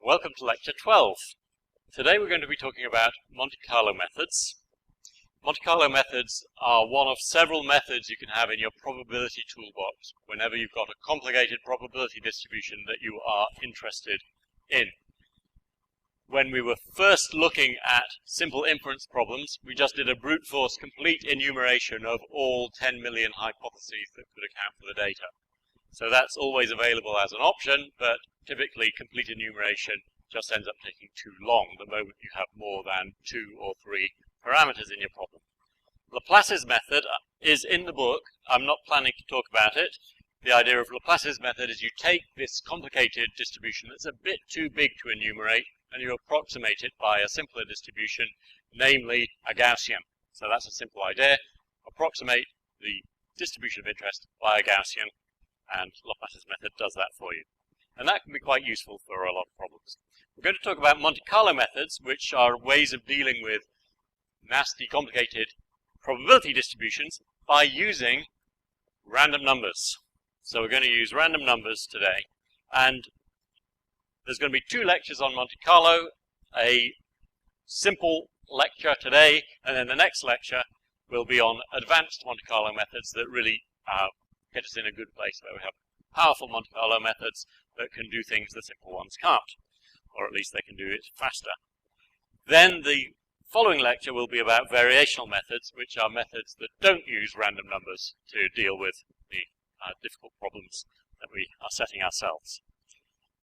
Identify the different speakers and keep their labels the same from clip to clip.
Speaker 1: Welcome to Lecture 12. Today we're going to be talking about Monte Carlo methods. Monte Carlo methods are one of several methods you can have in your probability toolbox whenever you've got a complicated probability distribution that you are interested in. When we were first looking at simple inference problems, we just did a brute force complete enumeration of all 10 million hypotheses that could account for the data. So that's always available as an option, but typically complete enumeration just ends up taking too long the moment you have more than 2 or 3 parameters in your problem. Laplace's method is in the book. I'm not planning to talk about it. The idea of Laplace's method is you take this complicated distribution that's a bit too big to enumerate and you approximate it by a simpler distribution, namely a Gaussian. So that's a simple idea. Approximate the distribution of interest by a Gaussian, and Laplace's method does that for you. And that can be quite useful for a lot of problems. We're going to talk about Monte Carlo methods, which are ways of dealing with nasty, complicated probability distributions by using random numbers. So we're going to use random numbers today, and there's going to be 2 lectures on Monte Carlo, a simple lecture today, and then the next lecture will be on advanced Monte Carlo methods that really get us in a good place where we have powerful Monte Carlo methods that can do things the simple ones can't, or at least they can do it faster. Then the following lecture will be about variational methods, which are methods that don't use random numbers to deal with the difficult problems that we are setting ourselves.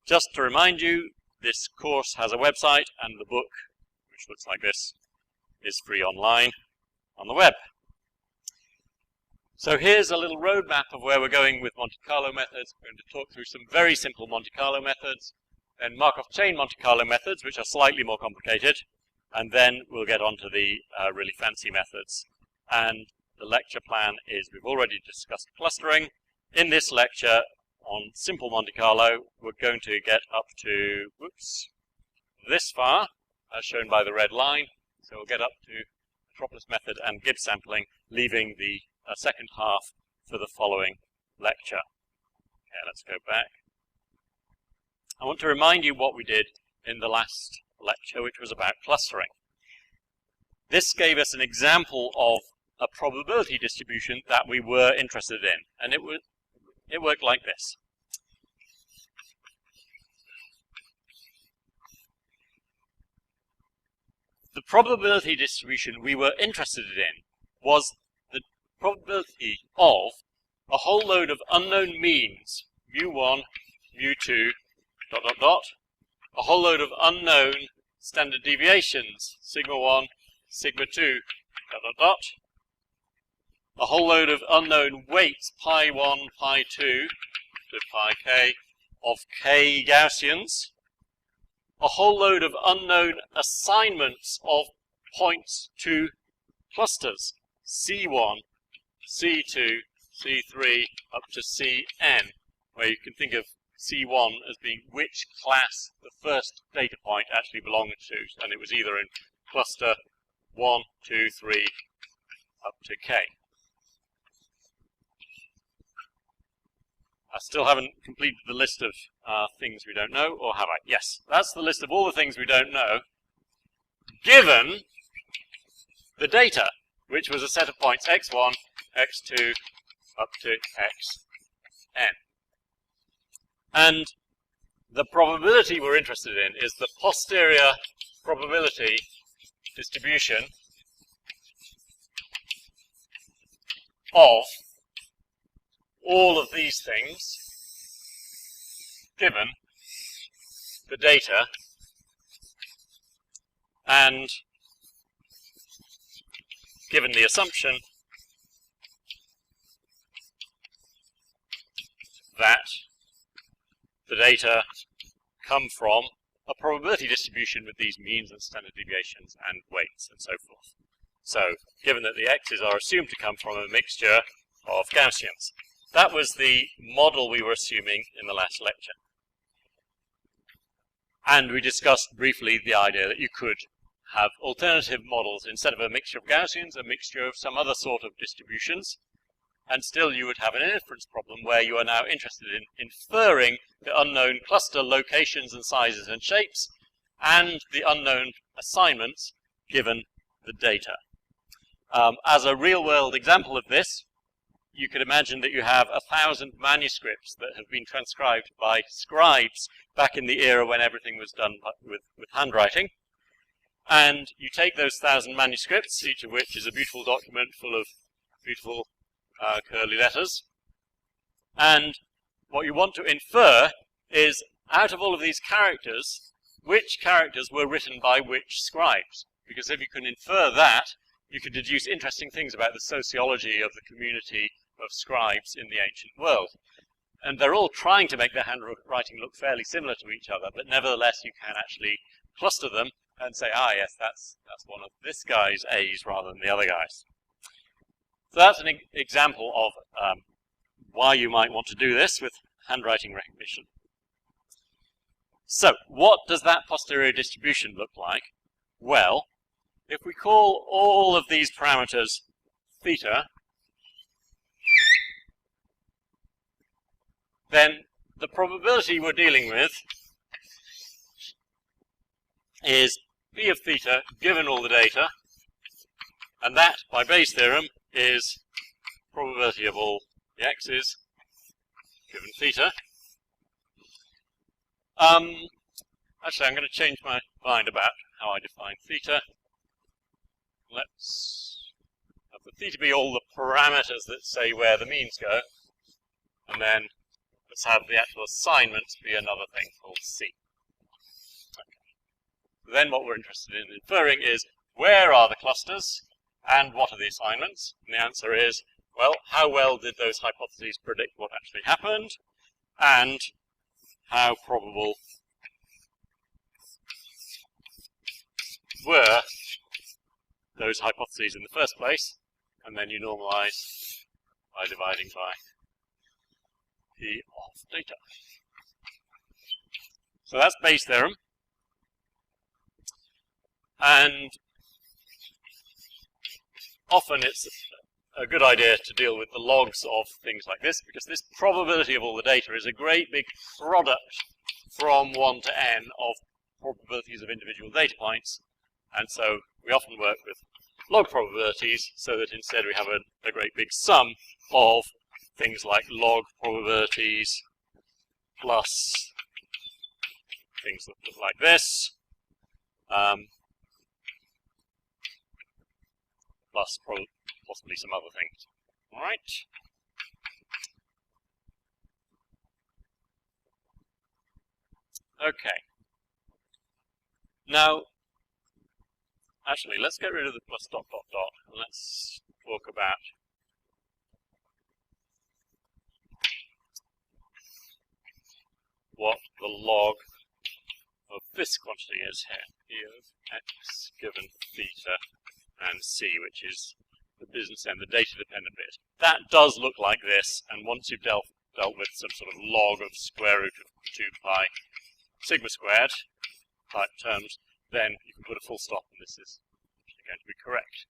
Speaker 1: Just to remind you, this course has a website, and the book, which looks like this, is free online on the web. So here's a little roadmap of where we're going with Monte Carlo methods. We're going to talk through some very simple Monte Carlo methods, then Markov chain Monte Carlo methods, which are slightly more complicated, and then we'll get on to the really fancy methods. And the lecture plan is, we've already discussed clustering. In this lecture on simple Monte Carlo, we're going to get up to, this far, as shown by the red line. So we'll get up to Metropolis method and Gibbs sampling, leaving the second half for the following lecture. Okay, let's go back. I want to remind you what we did in the last lecture, which was about clustering. This gave us an example of a probability distribution that we were interested in, and it worked like this. The probability distribution we were interested in was the probability of a whole load of unknown means, mu1, mu2, ... a whole load of unknown standard deviations, sigma 1, sigma 2, ... a whole load of unknown weights, pi 1, pi 2 to pi k, of k Gaussians, a whole load of unknown assignments of points to clusters, C1, C2, C3, up to Cn, where you can think of C1 as being which class the first data point actually belonged to, and it was either in cluster 1, 2, 3, up to k. I still haven't completed the list of things we don't know, or have I? Yes, that's the list of all the things we don't know, given the data, which was a set of points x1, x2, up to xn. And the probability we're interested in is the posterior probability distribution of all of these things given the data and given the assumption that the data come from a probability distribution with these means and standard deviations and weights and so forth. So, given that the x's are assumed to come from a mixture of Gaussians. That was the model we were assuming in the last lecture. And we discussed briefly the idea that you could have alternative models instead of a mixture of Gaussians, a mixture of some other sort of distributions. and still you would have an inference problem where you are now interested in inferring the unknown cluster locations and sizes and shapes and the unknown assignments given the data. As a real-world example of this, you could imagine that you have 1,000 manuscripts that have been transcribed by scribes back in the era when everything was done with handwriting. And you take those 1,000 manuscripts, each of which is a beautiful document full of beautiful curly letters. And what you want to infer is, out of all of these characters, which characters were written by which scribes. Because if you can infer that, you can deduce interesting things about the sociology of the community of scribes in the ancient world. And they're all trying to make their handwriting look fairly similar to each other, but nevertheless you can actually cluster them and say, ah yes, that's one of this guy's A's rather than the other guy's. So that's an example of why you might want to do this with handwriting recognition. So, what does that posterior distribution look like? Well, if we call all of these parameters theta, then the probability we're dealing with is p of theta given all the data, and that, by Bayes' theorem, is probability of all the x's given theta. Actually, I'm going to change my mind about how I define theta. Let's have the theta be all the parameters that say where the means go, and then let's have the actual assignments be another thing called C. Okay. Then what we're interested in inferring is, where are the clusters and what are the assignments? And the answer is, well, how well did those hypotheses predict what actually happened, and how probable were those hypotheses in the first place, and then you normalize by dividing by P of data. So that's Bayes' theorem. And often it's a good idea to deal with the logs of things like this, because this probability of all the data is a great big product from 1 to n of probabilities of individual data points. And so we often work with log probabilities so that instead we have a great big sum of things like log probabilities plus things that look like this, plus possibly some other things. All right. Okay. Now, actually, let's get rid of the plus dot dot dot, and let's talk about what the log of this quantity is here. P of x given theta and c, which is the business end, the data-dependent bit. That does look like this, and once you've dealt with some sort of log of square root of 2 pi sigma squared type terms, then you can put a full stop, and this is actually going to be correct.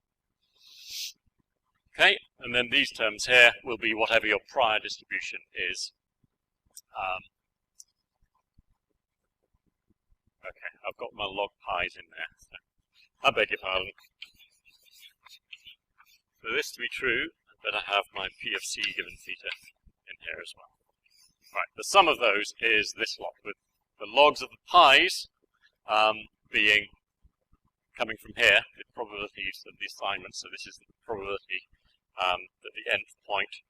Speaker 1: Okay, and then these terms here will be whatever your prior distribution is. Okay, I've got my log pi's in there, so I beg your pardon. For this to be true, I better have my P of C given theta in here as well. Right, the sum of those is this lot, with the logs of the pi's being coming from here, the probabilities of the assignment. So this is the probability that the nth point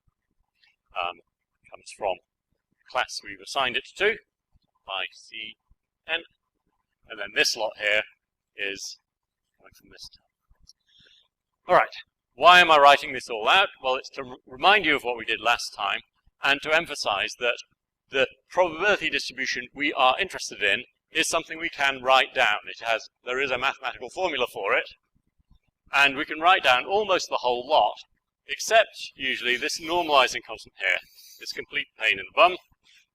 Speaker 1: comes from the class we've assigned it to, pi c n. And then this lot here is coming from this term. All right, why am I writing this all out? Well, it's to remind you of what we did last time, and to emphasize that the probability distribution we are interested in is something we can write down. There is a mathematical formula for it, and we can write down almost the whole lot, except usually this normalizing constant here is complete pain in the bum,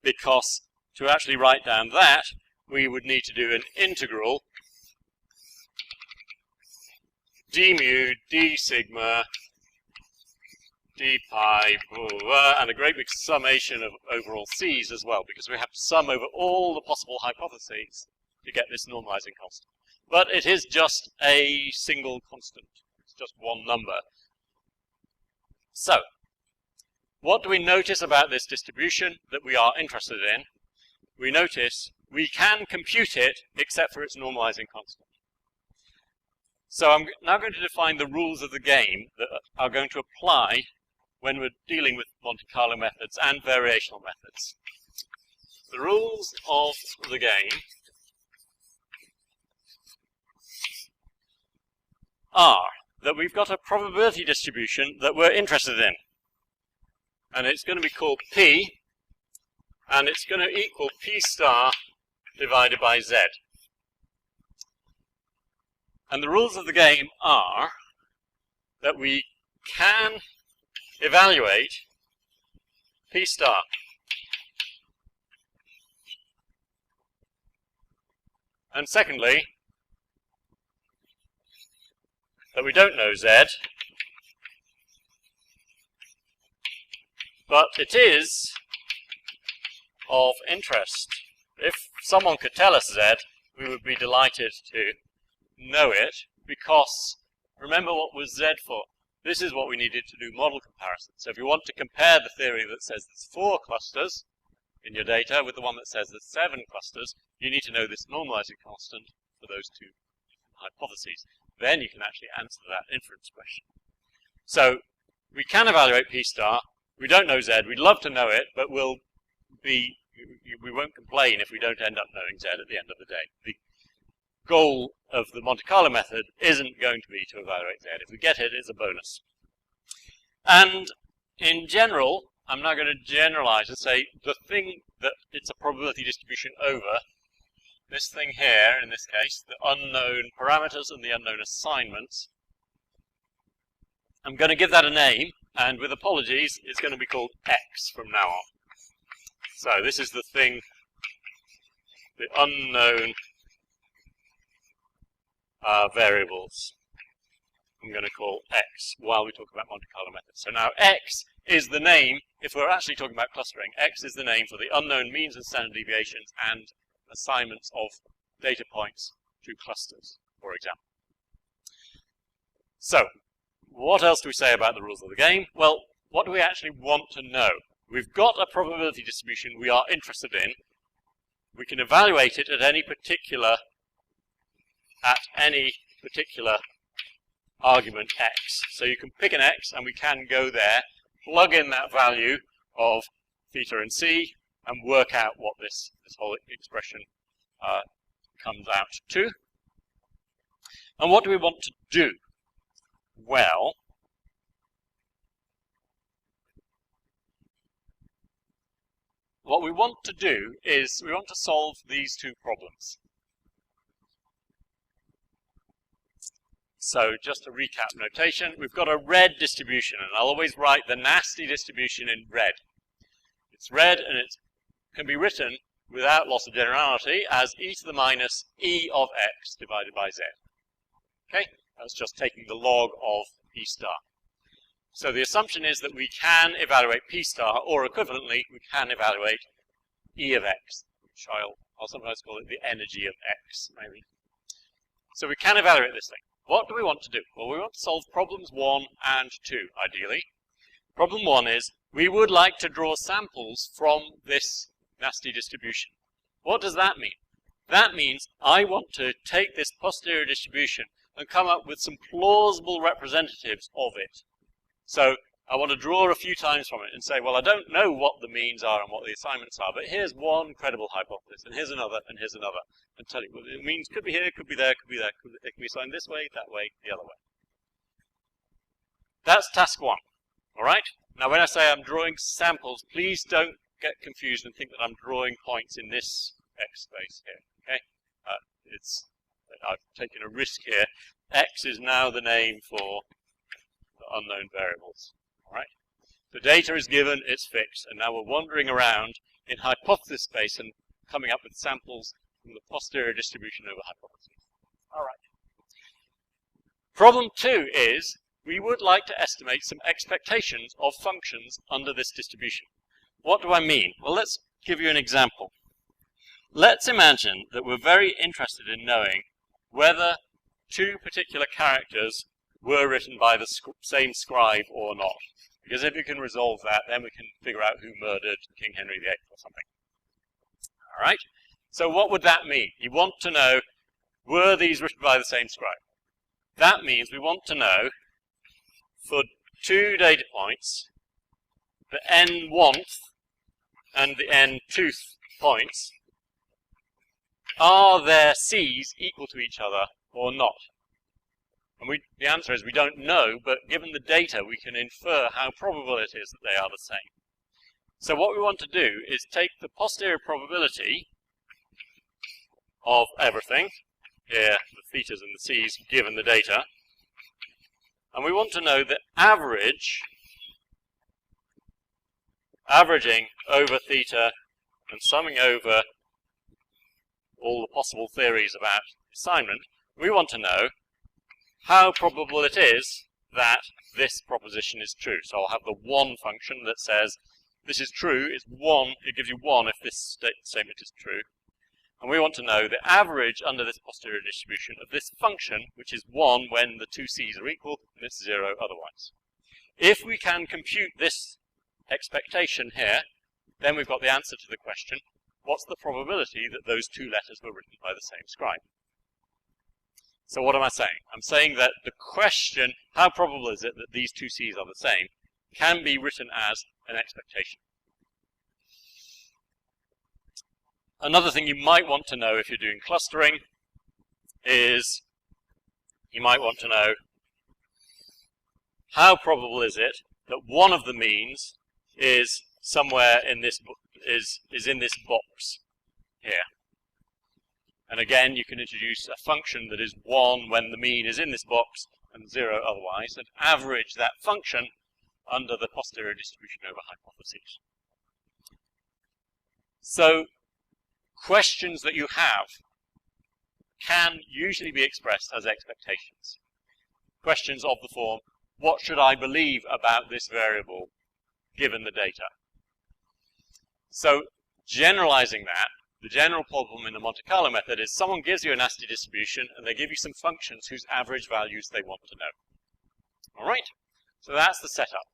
Speaker 1: because to actually write down that, we would need to do an integral d mu d sigma d pi, and a great big summation of overall c's as well, because we have to sum over all the possible hypotheses to get this normalizing constant. But it is just a single constant. It's just one number. So, what do we notice about this distribution that we are interested in? We notice we can compute it except for its normalizing constant. So I'm now going to define the rules of the game that are going to apply when we're dealing with Monte Carlo methods and variational methods. The rules of the game are that we've got a probability distribution that we're interested in. And it's going to be called P, and it's going to equal P star divided by Z. And the rules of the game are that we can evaluate P star. And secondly, that we don't know Z, but it is of interest. If someone could tell us Z, we would be delighted to know it, because remember what was Z for? This is what we needed to do model comparison. So if you want to compare the theory that says there's 4 clusters in your data with the one that says there's 7 clusters, you need to know this normalizing constant for those two hypotheses. Then you can actually answer that inference question. So we can evaluate P star. We don't know Z. We'd love to know it, but we won't complain if we don't end up knowing Z at the end of the day. The goal of the Monte Carlo method isn't going to be to evaluate Z. If we get it, it's a bonus. And in general, I'm now going to generalize and say the thing that it's a probability distribution over, this thing here, in this case, the unknown parameters and the unknown assignments, I'm going to give that a name, and with apologies, it's going to be called X from now on. So this is the thing, the unknown variables, I'm going to call X while we talk about Monte Carlo methods. So now X is the name, if we're actually talking about clustering, X is the name for the unknown means and standard deviations and assignments of data points to clusters, for example. So, what else do we say about the rules of the game? Well, what do we actually want to know? We've got a probability distribution we are interested in. We can evaluate it at any particular argument X. So you can pick an X and we can go there, plug in that value of theta and C, and work out what this whole expression comes out to. And what do we want to do? Well, what we want to do is we want to solve these two problems. So just a recap notation, we've got a red distribution, and I'll always write the nasty distribution in red. It's red, and it can be written without loss of generality as e to the minus e of x divided by z. Okay, that's just taking the log of p star. So the assumption is that we can evaluate p star, or equivalently, we can evaluate e of x, which I'll sometimes call it the energy of x, maybe. So we can evaluate this thing. What do we want to do? Well, we want to solve problems 1 and 2, ideally. Problem 1 is, we would like to draw samples from this nasty distribution. What does that mean? That means I want to take this posterior distribution and come up with some plausible representatives of it. So I want to draw a few times from it and say, well, I don't know what the means are and what the assignments are, but here's one credible hypothesis, and here's another, and tell you, well, the means could be here, could be there, could be there, it can be assigned this way, that way, the other way. That's task 1, all right? Now, when I say I'm drawing samples, please don't get confused and think that I'm drawing points in this X space here, okay? I've taken a risk here. X is now the name for the unknown variables, all right? The data is given, it's fixed, and now we're wandering around in hypothesis space and coming up with samples from the posterior distribution over hypotheses. All right. Problem 2 is, we would like to estimate some expectations of functions under this distribution. What do I mean? Well, let's give you an example. Let's imagine that we're very interested in knowing whether two particular characters were written by the same scribe or not. Because if you can resolve that, then we can figure out who murdered King Henry VIII or something. All right? So what would that mean? You want to know, were these written by the same scribe? That means we want to know, for two data points, the n1th and the n2th points, are their C's equal to each other or not? And the answer is we don't know, but given the data, we can infer how probable it is that they are the same. So what we want to do is take the posterior probability of everything, here the thetas and the C's given the data, and we want to know the averaging over theta and summing over all the possible theories about assignment. We want to know how probable it is that this proposition is true. So I'll have the one function that says this is true, it's 1, it gives you 1 if this statement is true. And we want to know the average under this posterior distribution of this function, which is 1 when the two C's are equal, and it's 0 otherwise. If we can compute this expectation here, then we've got the answer to the question, what's the probability that those two letters were written by the same scribe? So what am I saying? I'm saying that the question, how probable is it that these two C's are the same, can be written as an expectation. Another thing you might want to know if you're doing clustering is you might want to know how probable is it that one of the means is somewhere in this is in this box here. And again, you can introduce a function that is 1 when the mean is in this box and 0 otherwise, and average that function under the posterior distribution over hypotheses. So questions that you have can usually be expressed as expectations. Questions of the form, what should I believe about this variable given the data? So generalizing that, the general problem in the Monte Carlo method is someone gives you a nasty distribution and they give you some functions whose average values they want to know. All right, so that's the setup.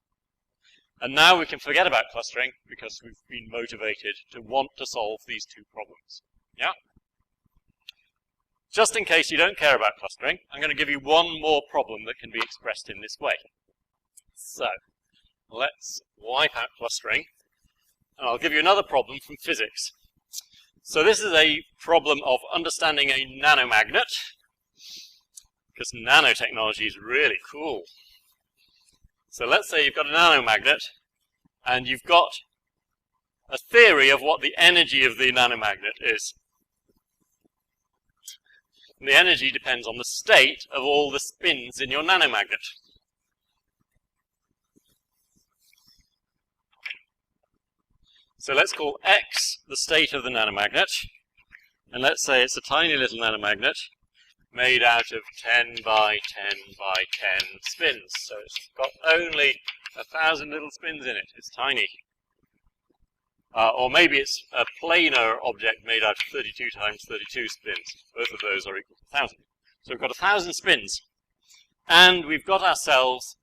Speaker 1: And now we can forget about clustering because we've been motivated to want to solve these two problems. Yeah? Just in case you don't care about clustering, I'm going to give you one more problem that can be expressed in this way. So let's wipe out clustering, and I'll give you another problem from physics. So this is a problem of understanding a nanomagnet, because nanotechnology is really cool. So let's say you've got a nanomagnet, and you've got a theory of what the energy of the nanomagnet is. And the energy depends on the state of all the spins in your nanomagnet. So let's call X the state of the nanomagnet, and let's say it's a tiny little nanomagnet made out of 10 by 10 by 10 spins. So it's got only 1,000 little spins in it. It's tiny. Or maybe it's a planar object made out of 32 times 32 spins. Both of those are equal to 1,000. So we've got 1,000 spins. And we've got ourselves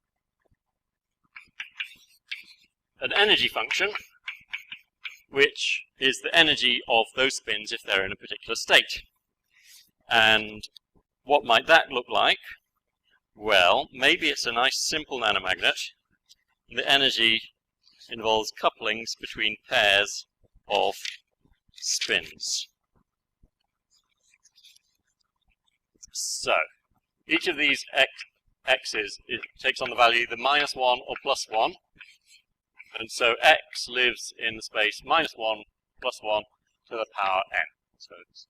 Speaker 1: an energy function, which is the energy of those spins if they're in a particular state. And what might that look like? Well, maybe it's a nice simple nanomagnet. The energy involves couplings between pairs of spins. So, each of these x's takes on the value either -1 or +1. And so x lives in the space -1 + 1 to the power n. So it's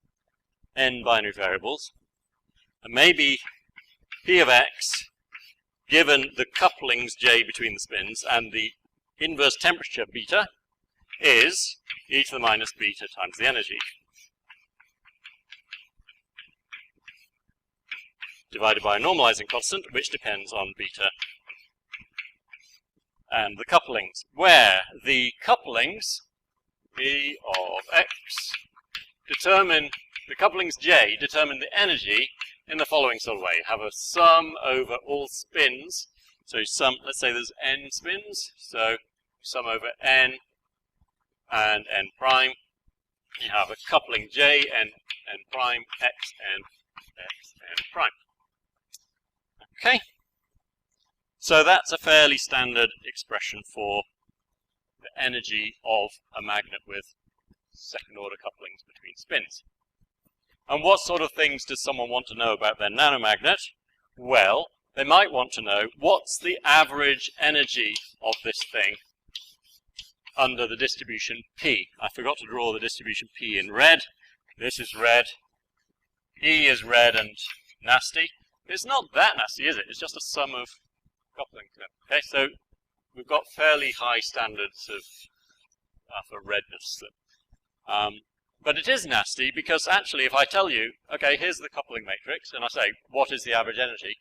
Speaker 1: n binary variables. And maybe p of x, given the couplings j between the spins and the inverse temperature beta, is e to the minus beta times the energy. divided by a normalizing constant, which depends on beta and the couplings, where the couplings E of x determine, the couplings J determine the energy in the following sort of way. You have a sum over all spins, so sum, let's say there's n spins, so sum over n and n prime. You have a coupling J n prime, x n prime. Okay, so that's a fairly standard expression for the energy of a magnet with second order couplings between spins. And what sort of things does someone want to know about their nanomagnet? Well, they might want to know what's the average energy of this thing under the distribution P. I forgot to draw the distribution P in red. This is red. E is red and nasty. It's not that nasty, is it? It's just a sum of couplings. Okay, so we've got fairly high standards of for redness. But it is nasty because actually if I tell you, okay, here's the coupling matrix, and I say, what is the average energy?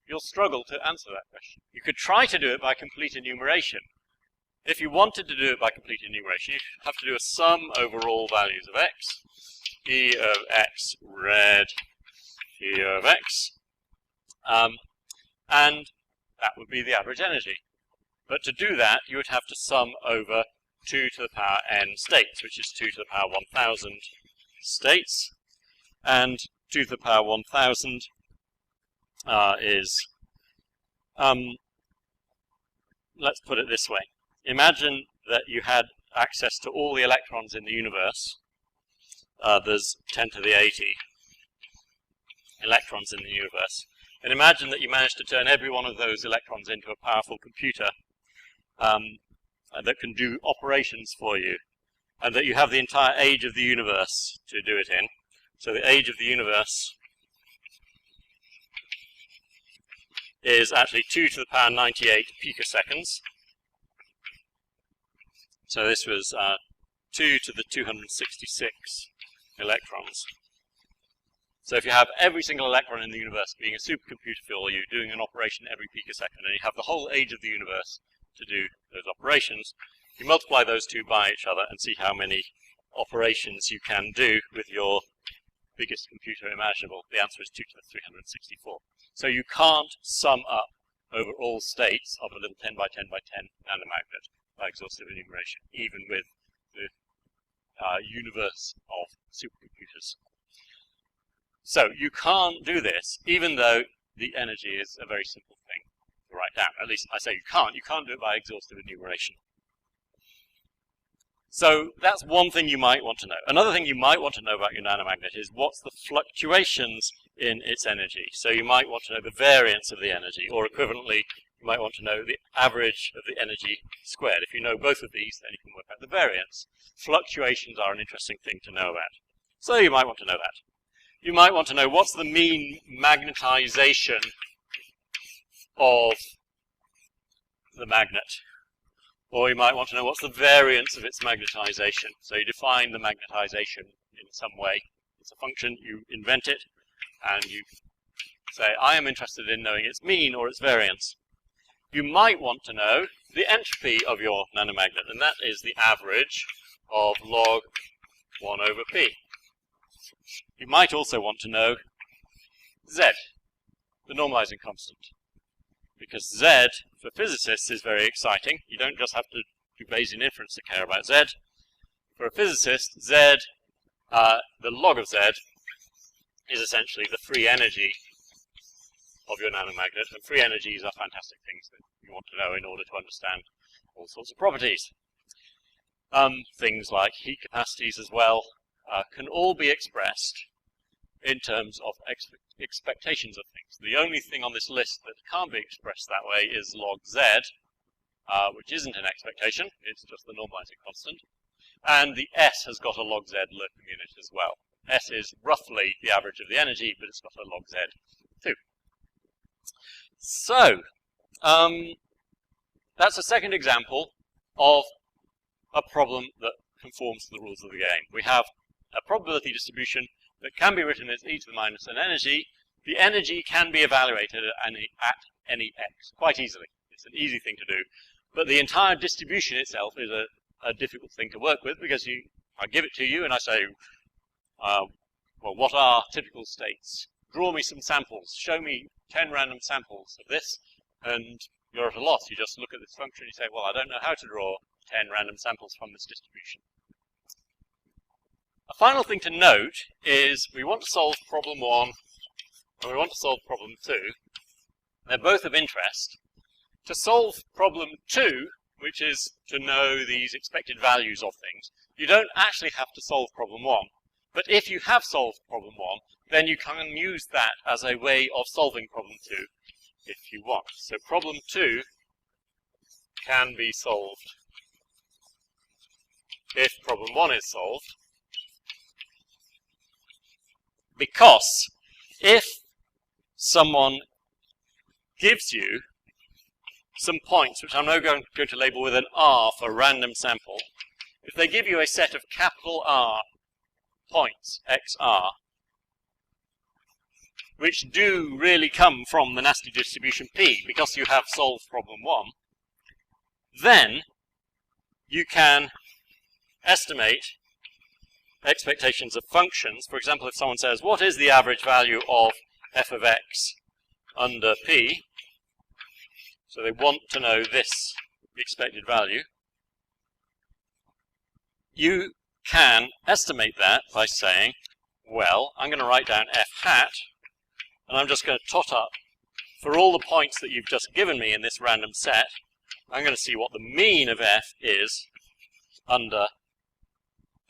Speaker 1: You'll struggle to answer that question. You could try to do it by complete enumeration. If you wanted to do it by complete enumeration, you have to do a sum over all values of x. E of x red, E of x. And that would be the average energy. But to do that, you would have to sum over 2 to the power n states, which is 2 to the power 1000 states. And 2 to the power 1000 is, let's put it this way. Imagine that you had access to all the electrons in the universe. There's 10 to the 80 electrons in the universe. And imagine that you managed to turn every one of those electrons into a powerful computer that can do operations for you, and that you have the entire age of the universe to do it in. So the age of the universe is actually 2 to the power 98 picoseconds. So this was 2 to the 266 electrons. So if you have every single electron in the universe being a supercomputer for you, doing an operation every picosecond, and you have the whole age of the universe to do those operations, you multiply those two by each other and see how many operations you can do with your biggest computer imaginable. The answer is 2 to the 364. So you can't sum up over all states of a little 10 by 10 by 10 nanomagnet by exhaustive enumeration, even with the universe of supercomputers. So you can't do this, even though the energy is a very simple thing to write down. At least I say you can't. You can't do it by exhaustive enumeration. So that's one thing you might want to know. Another thing you might want to know about your nanomagnet is what's the fluctuations in its energy. So you might want to know the variance of the energy, or equivalently, you might want to know the average of the energy squared. If you know both of these, then you can work out the variance. Fluctuations are an interesting thing to know about. So you might want to know that. You might want to know what's the mean magnetization of the magnet. Or you might want to know what's the variance of its magnetization. So you define the magnetization in some way. It's a function, you invent it, and you say, I am interested in knowing its mean or its variance. You might want to know the entropy of your nanomagnet, and that is the average of log 1 over p. You might also want to know Z, the normalizing constant. Because Z, for physicists, is very exciting. You don't just have to do Bayesian inference to care about Z. For a physicist, Z, the log of Z, is essentially the free energy of your nanomagnet. And free energies are fantastic things that you want to know in order to understand all sorts of properties. Things like heat capacities as well can all be expressed in terms of expectations of things. The only thing on this list that can't be expressed that way is log Z, which isn't an expectation, it's just the normalizing constant. And the S has got a log Z lurking in it as well. S is roughly the average of the energy, but it's got a log Z too. So, that's a second example of a problem that conforms to the rules of the game. We have a probability distribution that can be written as e to the minus n energy. the energy can be evaluated at any x quite easily. It's an easy thing to do. But the entire distribution itself is a difficult thing to work with, because I give it to you and I say, well, what are typical states? Draw me some samples. Show me 10 random samples of this, and you're at a loss. You just look at this function and you say, well, I don't know how to draw 10 random samples from this distribution. A final thing to note is we want to solve problem 1 and we want to solve problem 2. They're both of interest. To solve problem 2, which is to know these expected values of things, you don't actually have to solve problem 1. But if you have solved problem 1, then you can use that as a way of solving problem 2 if you want. So problem 2 can be solved if problem 1 is solved, because if someone gives you some points, which I'm now going to label with an R for random sample, if they give you a set of capital R points, XR, which do really come from the nasty distribution P, because you have solved problem 1, then you can estimate expectations of functions. For example, if someone says, what is the average value of f of x under P? So they want to know this expected value. You can estimate that by saying, well, I'm going to write down f hat, and I'm just going to tot up for all the points that you've just given me in this random set. I'm going to see what the mean of f is under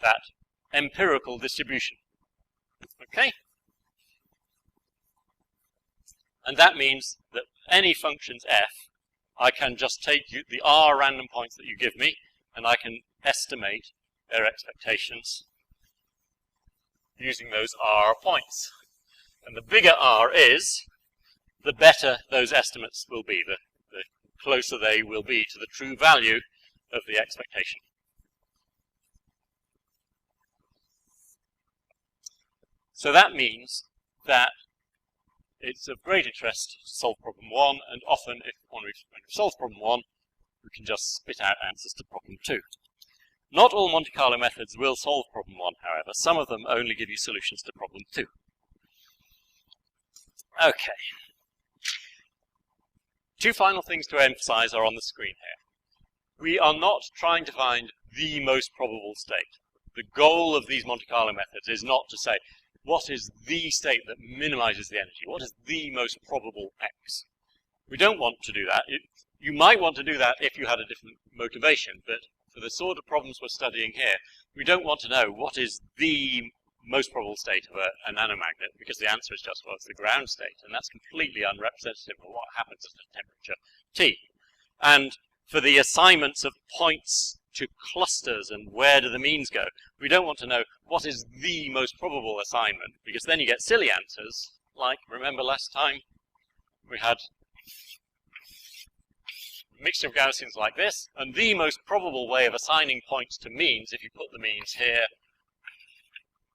Speaker 1: that empirical distribution. Okay? And that means that any functions f, I can just take the R random points that you give me, and I can estimate their expectations using those R points. And the bigger R is, the better those estimates will be, the closer they will be to the true value of the expectation. So that means that it's of great interest to solve problem 1, and often when we solve problem 1, we can just spit out answers to problem 2. Not all Monte Carlo methods will solve problem 1, however. Some of them only give you solutions to problem 2. Okay. Two final things to emphasize are on the screen here. We are not trying to find the most probable state. The goal of these Monte Carlo methods is not to say, what is the state that minimizes the energy? What is the most probable X? We don't want to do that. You might want to do that if you had a different motivation, but for the sort of problems we're studying here, we don't want to know what is the most probable state of a nanomagnet, because the answer is just, well, it's the ground state, and that's completely unrepresentative of what happens at a temperature T. And for the assignments of points to clusters and where do the means go, we don't want to know what is the most probable assignment, because then you get silly answers, like, remember last time we had a mixture of Gaussians like this, and the most probable way of assigning points to means, if you put the means here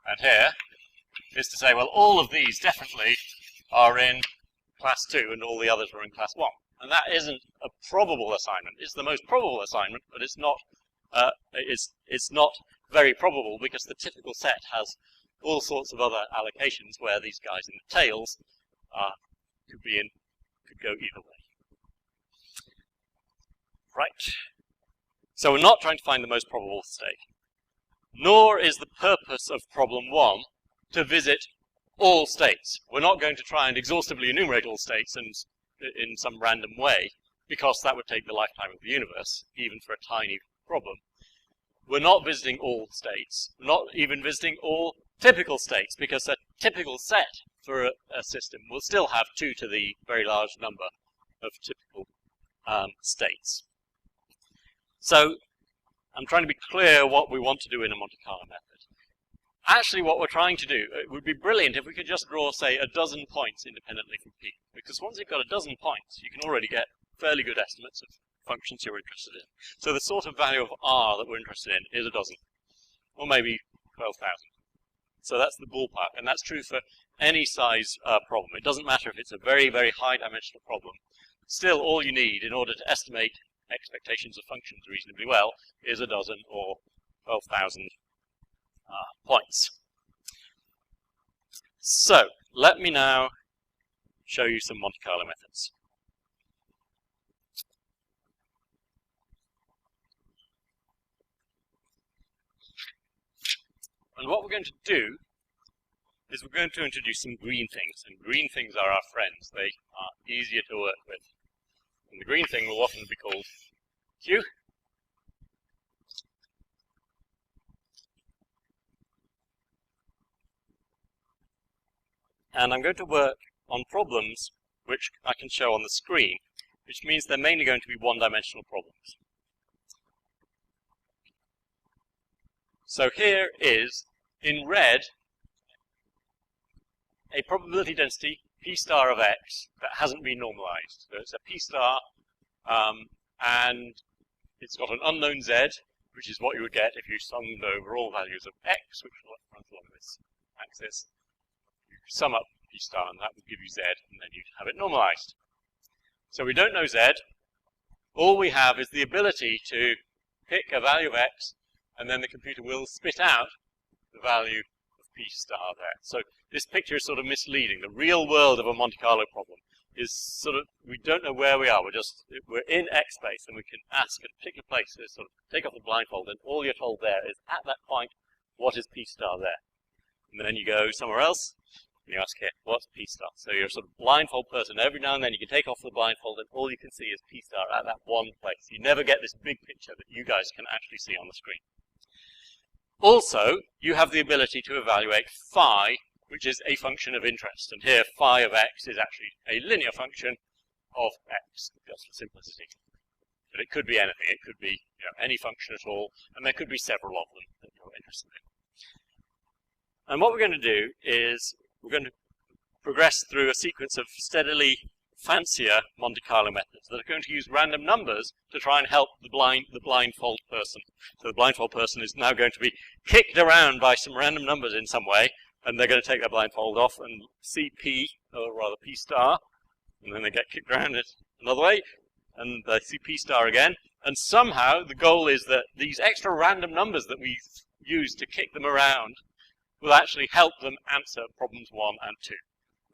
Speaker 1: and here, is to say, well, all of these definitely are in class 2 and all the others are in class 1. And that isn't a probable assignment. It's the most probable assignment, but it's not very probable, because the typical set has all sorts of other allocations where these guys in the tails could go either way. Right. So we're not trying to find the most probable state. Nor is the purpose of problem 1 to visit all states. We're not going to try and exhaustively enumerate all states and in some random way, because that would take the lifetime of the universe, even for a tiny problem. We're not visiting all states. We're not even visiting all typical states, because a typical set for a system will still have 2 to the very large number of typical states. So I'm trying to be clear what we want to do in a Monte Carlo method. Actually, what we're trying to do, it would be brilliant if we could just draw, say, a dozen points independently from P. Because once you've got a dozen points, you can already get fairly good estimates of functions you're interested in. So the sort of value of R that we're interested in is a dozen, or maybe 12,000. So that's the ballpark, and that's true for any size problem. It doesn't matter if it's a very, very high dimensional problem. Still, all you need in order to estimate expectations of functions reasonably well is a dozen or 12,000 points. So let me now show you some Monte Carlo methods. And what we're going to do is we're going to introduce some green things, and green things are our friends. They are easier to work with. And the green thing will often be called Q. And I'm going to work on problems which I can show on the screen, which means they're mainly going to be one-dimensional problems. So here is, in red, a probability density P star of x that hasn't been normalized. So it's a P star, and it's got an unknown z, which is what you would get if you summed over all values of x, which runs along this axis. You sum up P star, and that would give you z, and then you'd have it normalized. So we don't know z. All we have is the ability to pick a value of x, and then the computer will spit out the value of P star there. So this picture is sort of misleading. The real world of a Monte Carlo problem is sort of, we don't know where we are. We're in X space, and we can ask at a particular place to sort of take off the blindfold, and all you're told there is, at that point, what is P star there? And then you go somewhere else, and you ask here, what's P star? So you're a sort of blindfold person. Every now and then you can take off the blindfold, and all you can see is P star at that one place. You never get this big picture that you guys can actually see on the screen. Also, you have the ability to evaluate phi, which is a function of interest. And here, phi of x is actually a linear function of x, just for simplicity. But it could be anything. It could be any function at all, and there could be several of them that you're interested in. And what we're going to do is we're going to progress through a sequence of steadily fancier Monte Carlo methods that are going to use random numbers to try and help the blindfold person. So the blindfold person is now going to be kicked around by some random numbers in some way, and they're going to take their blindfold off and see P, or rather P star, and then they get kicked around it another way, and they see P star again, and somehow the goal is that these extra random numbers that we use to kick them around will actually help them answer problems 1 and 2.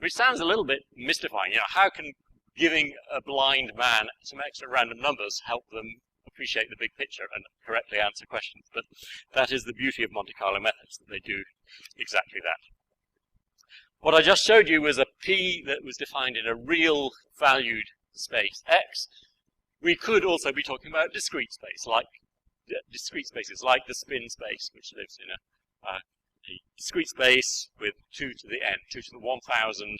Speaker 1: Which sounds a little bit mystifying. How can giving a blind man some extra random numbers help them appreciate the big picture and correctly answer questions? But that is the beauty of Monte Carlo methods, that they do exactly that. What I just showed you was a P that was defined in a real valued space, X. We could also be talking about discrete spaces, like the spin space, which lives in a discrete space with 2 to the n, 2 to the 1000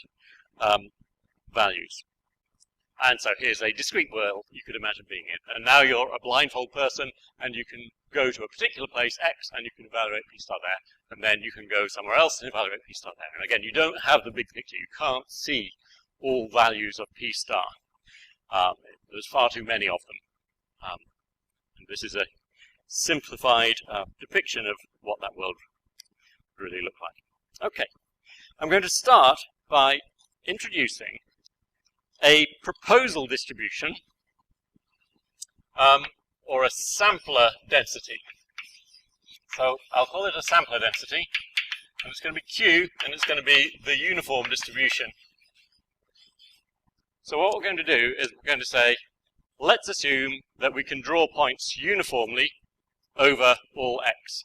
Speaker 1: values. And so here's a discrete world you could imagine being in. And now you're a blindfold person, and you can go to a particular place, X, and you can evaluate P star there. And then you can go somewhere else and evaluate P star there. And again, you don't have the big picture. You can't see all values of P star. There's far too many of them. And this is a simplified depiction of what that world really look like. Okay, I'm going to start by introducing a proposal distribution, or a sampler density. So I'll call it a sampler density, and it's going to be Q, and it's going to be the uniform distribution. So what we're going to do is we're going to say, let's assume that we can draw points uniformly over all x.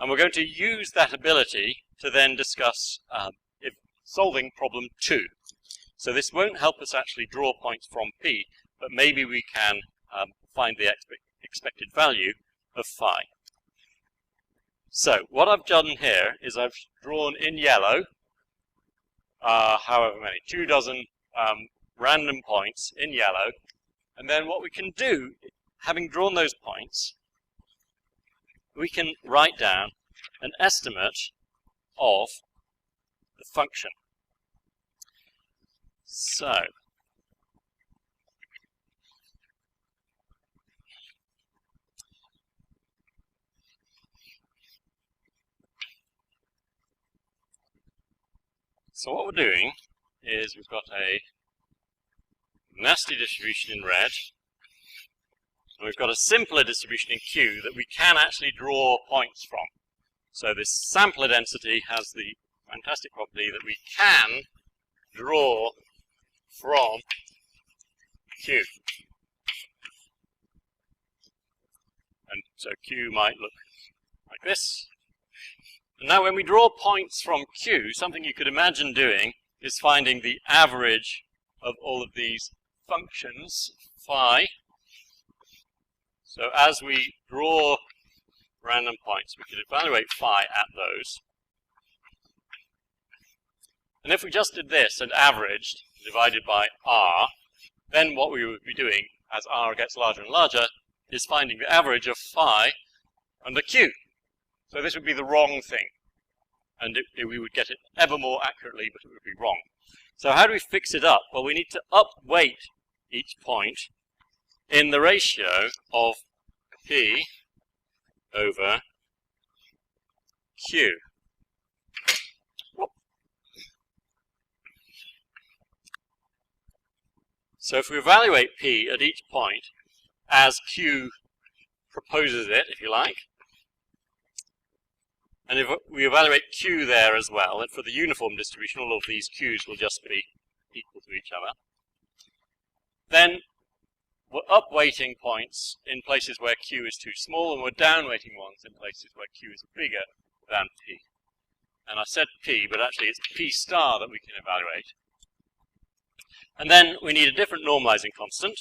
Speaker 1: And we're going to use that ability to then discuss solving problem 2. So this won't help us actually draw points from P, but maybe we can find the expected value of phi. So what I've done here is I've drawn in yellow, however many, 2 dozen random points in yellow. And then what we can do, having drawn those points, we can write down an estimate of the function. So So what we're doing is we've got a nasty distribution in red, and we've got a simpler distribution in Q that we can actually draw points from. So this sampler density has the fantastic property that we can draw from Q. And so Q might look like this. And now when we draw points from Q, something you could imagine doing is finding the average of all of these functions, phi. So as we draw random points, we could evaluate phi at those. And if we just did this and averaged, divided by r, then what we would be doing, as r gets larger and larger, is finding the average of phi under Q. So this would be the wrong thing. And we would get it ever more accurately, but it would be wrong. So how do we fix it up? Well, we need to upweight each point in the ratio of P over Q. So if we evaluate P at each point as Q proposes it, if you like, and if we evaluate Q there as well, and for the uniform distribution, all of these Q's will just be equal to each other, then we're upweighting points in places where Q is too small, and we're downweighting ones in places where Q is bigger than P. And I said P, but actually it's P star that we can evaluate. And then we need a different normalizing constant,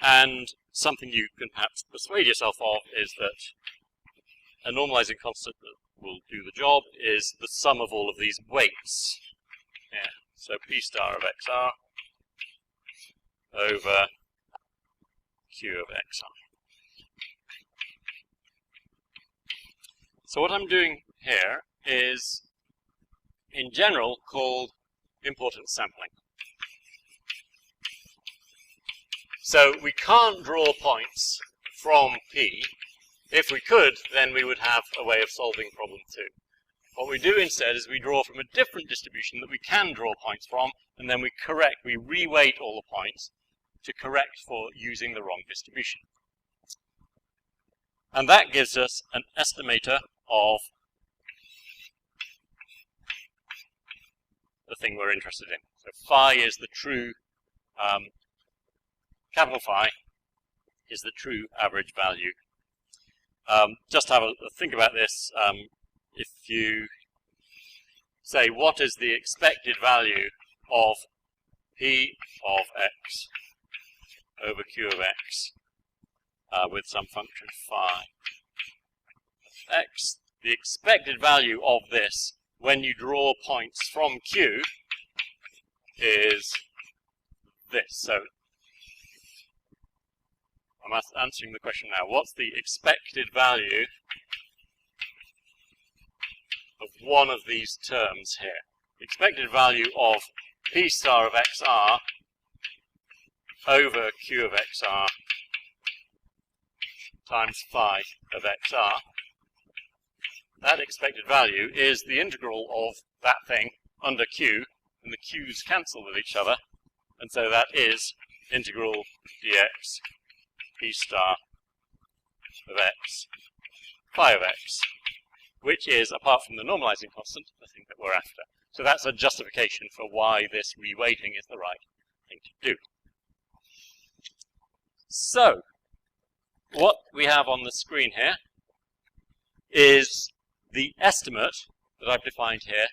Speaker 1: and something you can perhaps persuade yourself of is that a normalizing constant that will do the job is the sum of all of these weights. Yeah. So P star of xr over Q of xi. So what I'm doing here is, in general, called importance sampling. So we can't draw points from P. If we could, then we would have a way of solving problem 2. What we do instead is we draw from a different distribution that we can draw points from, and then we reweight all the points to correct for using the wrong distribution. And that gives us an estimator of the thing we're interested in. So phi is the true, capital Phi is the true average value. Just have a think about this. If you say, what is the expected value of P of x over Q of x with some function phi of x, the expected value of this when you draw points from Q is this. So I'm answering the question now. What's the expected value of one of these terms here? The expected value of P star of xr over Q of xr times phi of xr. That expected value is the integral of that thing under Q, and the Q's cancel with each other, and so that is integral dx P star of x phi of x, which is, apart from the normalizing constant, the thing that we're after. So that's a justification for why this reweighting is the right thing to do. So, what we have on the screen here is the estimate that I've defined here,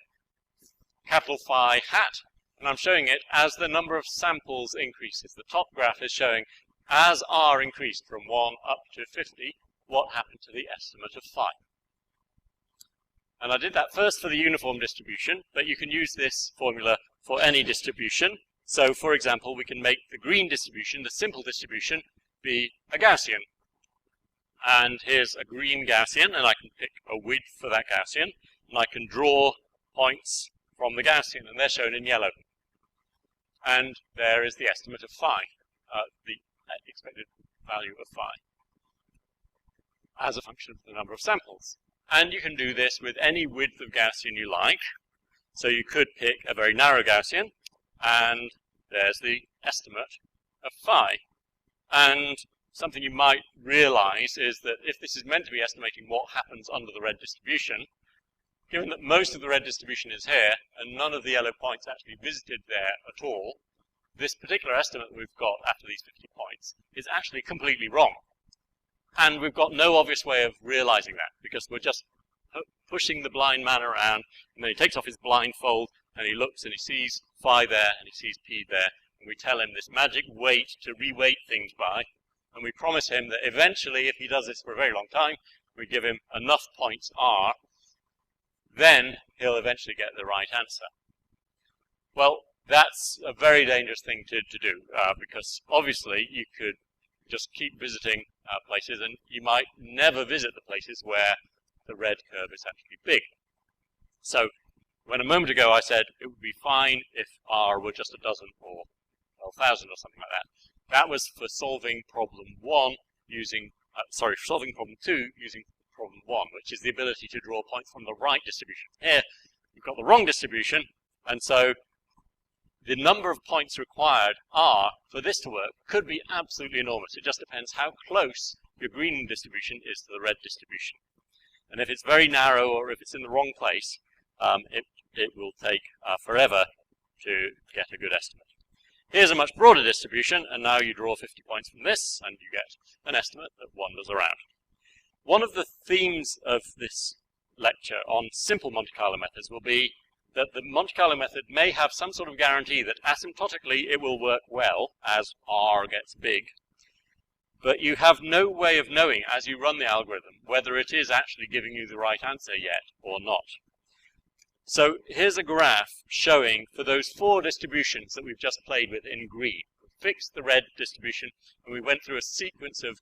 Speaker 1: capital Phi hat, and I'm showing it as the number of samples increases. The top graph is showing as r increased from 1 up to 50, what happened to the estimate of phi. And I did that first for the uniform distribution, but you can use this formula for any distribution. So, for example, we can make the green distribution, the simple distribution, be a Gaussian. And here's a green Gaussian, and I can pick a width for that Gaussian, and I can draw points from the Gaussian, and they're shown in yellow. And there is the estimate of phi, the expected value of phi, as a function of the number of samples. And you can do this with any width of Gaussian you like. So you could pick a very narrow Gaussian, and there's the estimate of phi. And something you might realize is that if this is meant to be estimating what happens under the red distribution, given that most of the red distribution is here, and none of the yellow points actually visited there at all, this particular estimate we've got after these 50 points is actually completely wrong. And we've got no obvious way of realizing that, because we're just pushing the blind man around, and then he takes off his blindfold, and he looks and he sees phi there, and he sees p there, and we tell him this magic weight to reweight things by, and we promise him that eventually, if he does this for a very long time, we give him enough points r, then he'll eventually get the right answer. Well, that's a very dangerous thing to do, because obviously you could just keep visiting places, and you might never visit the places where the red curve is actually big. So when a moment ago I said it would be fine if r were just a dozen or 1,000 or something like that, that was for solving problem 1 using, solving problem 2 using problem 1, which is the ability to draw points from the right distribution. Here you've got the wrong distribution, and so the number of points required r for this to work could be absolutely enormous. It just depends how close your green distribution is to the red distribution. And if it's very narrow, or if it's in the wrong place, it will take forever to get a good estimate. Here's a much broader distribution, and now you draw 50 points from this, and you get an estimate that wanders around. One of the themes of this lecture on simple Monte Carlo methods will be that the Monte Carlo method may have some sort of guarantee that asymptotically it will work well as r gets big, but you have no way of knowing as you run the algorithm whether it is actually giving you the right answer yet or not. So here's a graph showing for those 4 distributions that we've just played with in green. We fixed the red distribution, and we went through a sequence of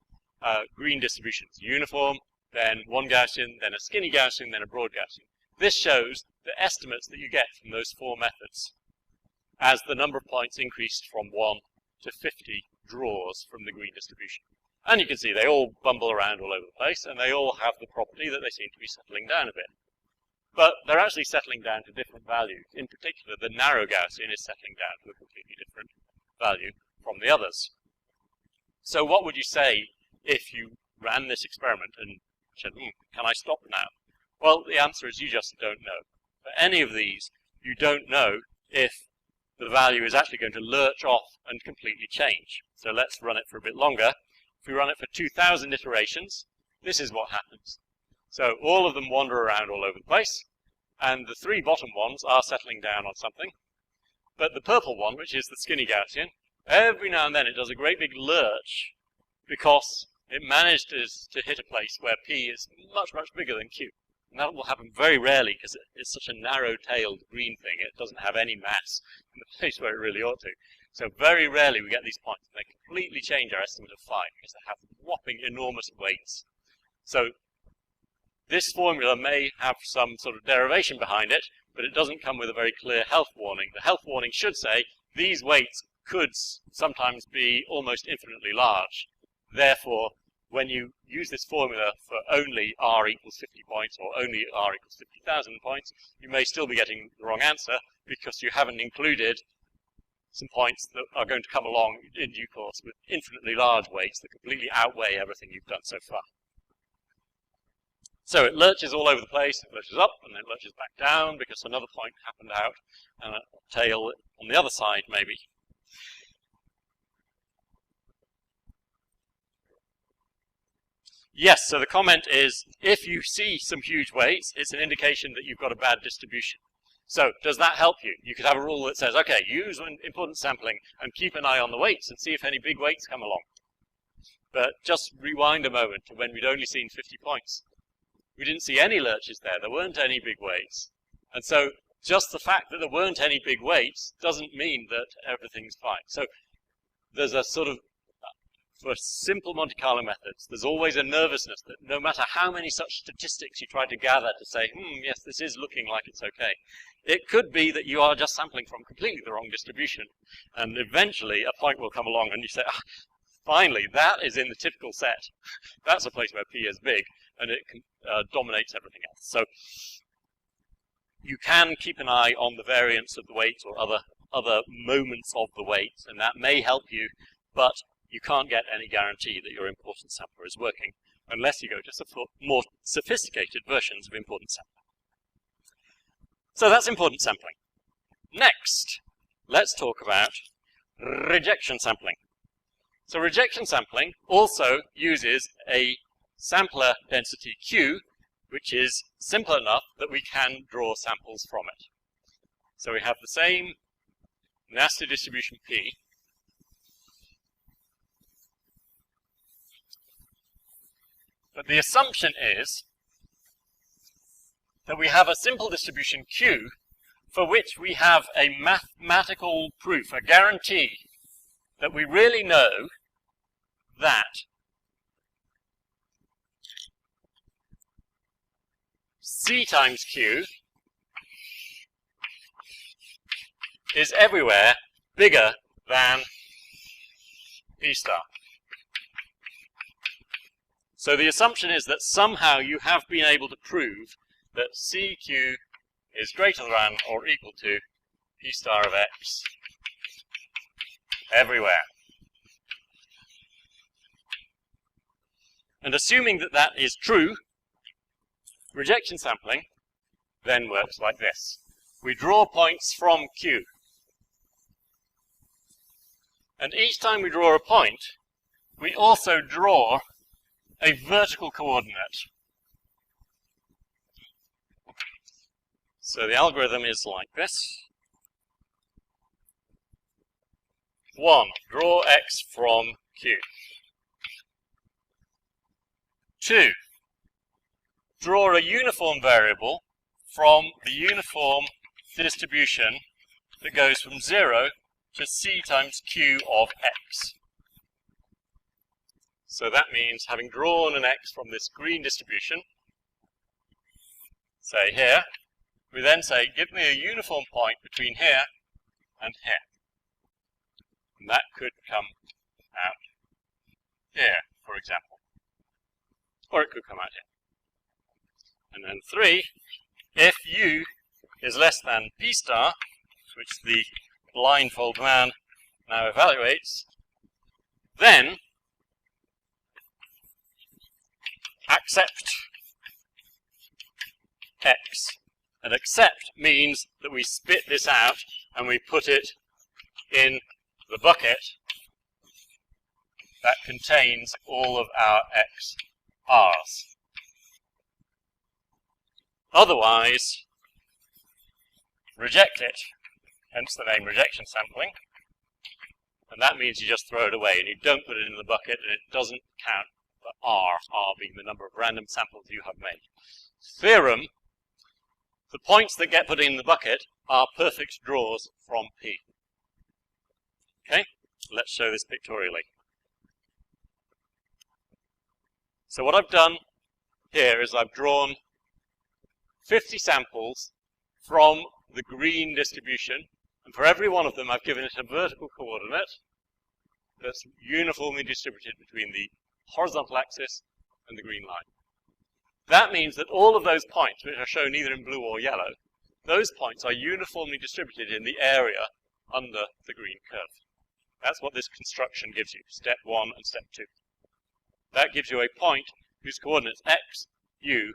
Speaker 1: green distributions: uniform, then one Gaussian, then a skinny Gaussian, then a broad Gaussian. This shows the estimates that you get from those 4 methods as the number of points increased from 1 to 50 draws from the green distribution. And you can see they all bumble around all over the place, and they all have the property that they seem to be settling down a bit. But they're actually settling down to different values. In particular, the narrow Gaussian is settling down to a completely different value from the others. So what would you say if you ran this experiment and said, can I stop now? Well, the answer is you just don't know. For any of these, you don't know if the value is actually going to lurch off and completely change. So let's run it for a bit longer. If we run it for 2,000 iterations, this is what happens. So all of them wander around all over the place, and the 3 bottom ones are settling down on something. But the purple one, which is the skinny Gaussian, every now and then it does a great big lurch because it managed to hit a place where p is much, much bigger than q. And that will happen very rarely because it's such a narrow-tailed green thing. It doesn't have any mass in the place where it really ought to. So very rarely we get these points. They completely change our estimate of phi because they have whopping enormous weights. So this formula may have some sort of derivation behind it, but it doesn't come with a very clear health warning. The health warning should say these weights could sometimes be almost infinitely large. Therefore, when you use this formula for only r equals 50 points or only r equals 50,000 points, you may still be getting the wrong answer because you haven't included some points that are going to come along in due course with infinitely large weights that completely outweigh everything you've done so far. So it lurches all over the place, it lurches up, and then it lurches back down because another point happened out, and a tail on the other side, maybe. Yes, so the comment is, if you see some huge weights, it's an indication that you've got a bad distribution. So does that help you? You could have a rule that says, okay, use importance sampling and keep an eye on the weights and see if any big weights come along. But just rewind a moment to when we'd only seen 50 points. We didn't see any lurches there. There weren't any big weights. And so just the fact that there weren't any big weights doesn't mean that everything's fine. So there's a sort of, for simple Monte Carlo methods, there's always a nervousness that no matter how many such statistics you try to gather to say, yes, this is looking like it's okay, it could be that you are just sampling from completely the wrong distribution. And eventually a point will come along and you say, finally, that is in the typical set. That's a place where p is big, and it dominates everything else. So you can keep an eye on the variance of the weights or other moments of the weight, and that may help you, but you can't get any guarantee that your importance sampler is working unless you go to more sophisticated versions of importance sampling. So that's importance sampling. Next, let's talk about rejection sampling. So rejection sampling also uses a sampler density Q, which is simple enough that we can draw samples from it. So we have the same nasty distribution P, but the assumption is that we have a simple distribution Q for which we have a mathematical proof, a guarantee that we really know that C times Q is everywhere bigger than P star. So the assumption is that somehow you have been able to prove that CQ is greater than or equal to P star of X everywhere. And assuming that that is true, rejection sampling then works like this. We draw points from Q. And each time we draw a point, we also draw a vertical coordinate. So the algorithm is like this. 1. Draw X from Q. 2. Draw a uniform variable from the uniform distribution that goes from 0 to C times Q of X. So that means having drawn an X from this green distribution, say here, we then say, give me a uniform point between here and here. And that could come out here, for example. Or it could come out here. And then 3, if U is less than P star, which the blindfold man now evaluates, then accept X. And accept means that we spit this out and we put it in the bucket that contains all of our X R's. Otherwise, reject it, hence the name rejection sampling, and that means you just throw it away and you don't put it in the bucket and it doesn't count for R being the number of random samples you have made. Theorem, the points that get put in the bucket are perfect draws from P. Okay, let's show this pictorially. So what I've done here is I've drawn 50 samples from the green distribution, and for every one of them I've given it a vertical coordinate that's uniformly distributed between the horizontal axis and the green line. That means that all of those points, which are shown either in blue or yellow, those points are uniformly distributed in the area under the green curve. That's what this construction gives you, step 1 and step 2. That gives you a point whose coordinates x, u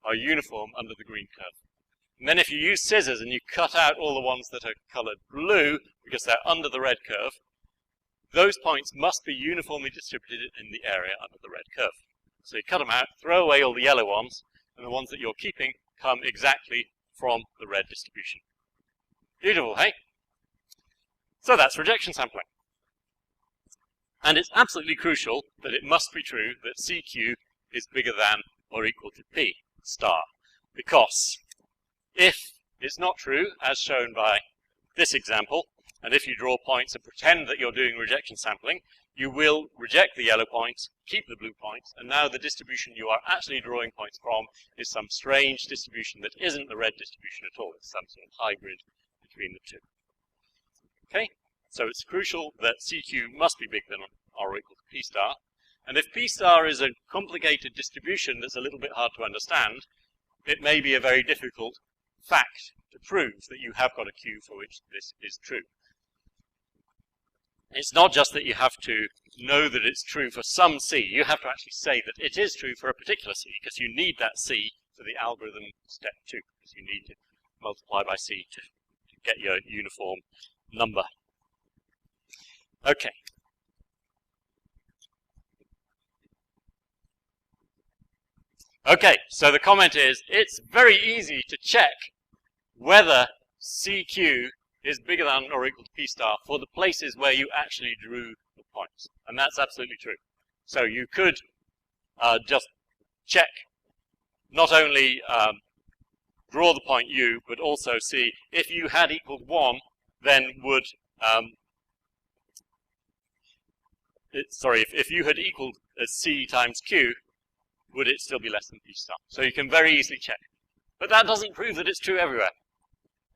Speaker 1: are uniform under the green curve. And then if you use scissors and you cut out all the ones that are colored blue because they're under the red curve, those points must be uniformly distributed in the area under the red curve. So you cut them out, throw away all the yellow ones, and the ones that you're keeping come exactly from the red distribution. Beautiful, hey? So that's rejection sampling. And it's absolutely crucial that it must be true that CQ is bigger than or equal to P star. Because if it's not true, as shown by this example, and if you draw points and pretend that you're doing rejection sampling, you will reject the yellow points, keep the blue points, and now the distribution you are actually drawing points from is some strange distribution that isn't the red distribution at all. It's some sort of hybrid between the two. Okay, so it's crucial that CQ must be bigger than or equal to P star, and if P star is a complicated distribution that's a little bit hard to understand, it may be a very difficult fact to prove that you have got a Q for which this is true. It's not just that you have to know that it's true for some C, you have to actually say that it is true for a particular C, because you need that C for the algorithm step 2, because you need to multiply by C to get your uniform number. Okay. Okay, so the comment is, it's very easy to check whether CQ is bigger than or equal to P star for the places where you actually drew the points. And that's absolutely true. So you could just check, not only draw the point U, but also see if U had equaled 1, then would, if U had equaled C times Q, would it still be less than P star? So you can very easily check. But that doesn't prove that it's true everywhere.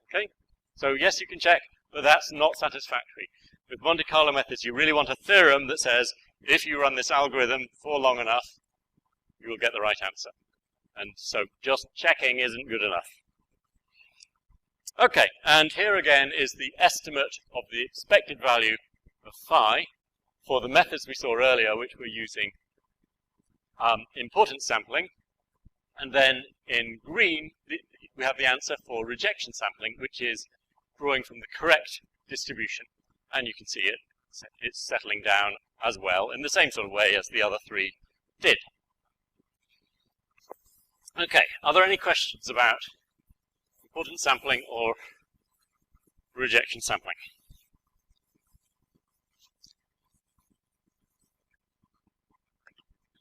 Speaker 1: Okay? So yes, you can check, but that's not satisfactory. With Monte Carlo methods, you really want a theorem that says, if you run this algorithm for long enough, you will get the right answer. And so just checking isn't good enough. Okay, and here again is the estimate of the expected value of phi for the methods we saw earlier, which we're using importance sampling. And then in green, we have the answer for rejection sampling, which is drawing from the correct distribution. And you can see it's settling down as well in the same sort of way as the other three did. Okay, are there any questions about importance sampling or rejection sampling?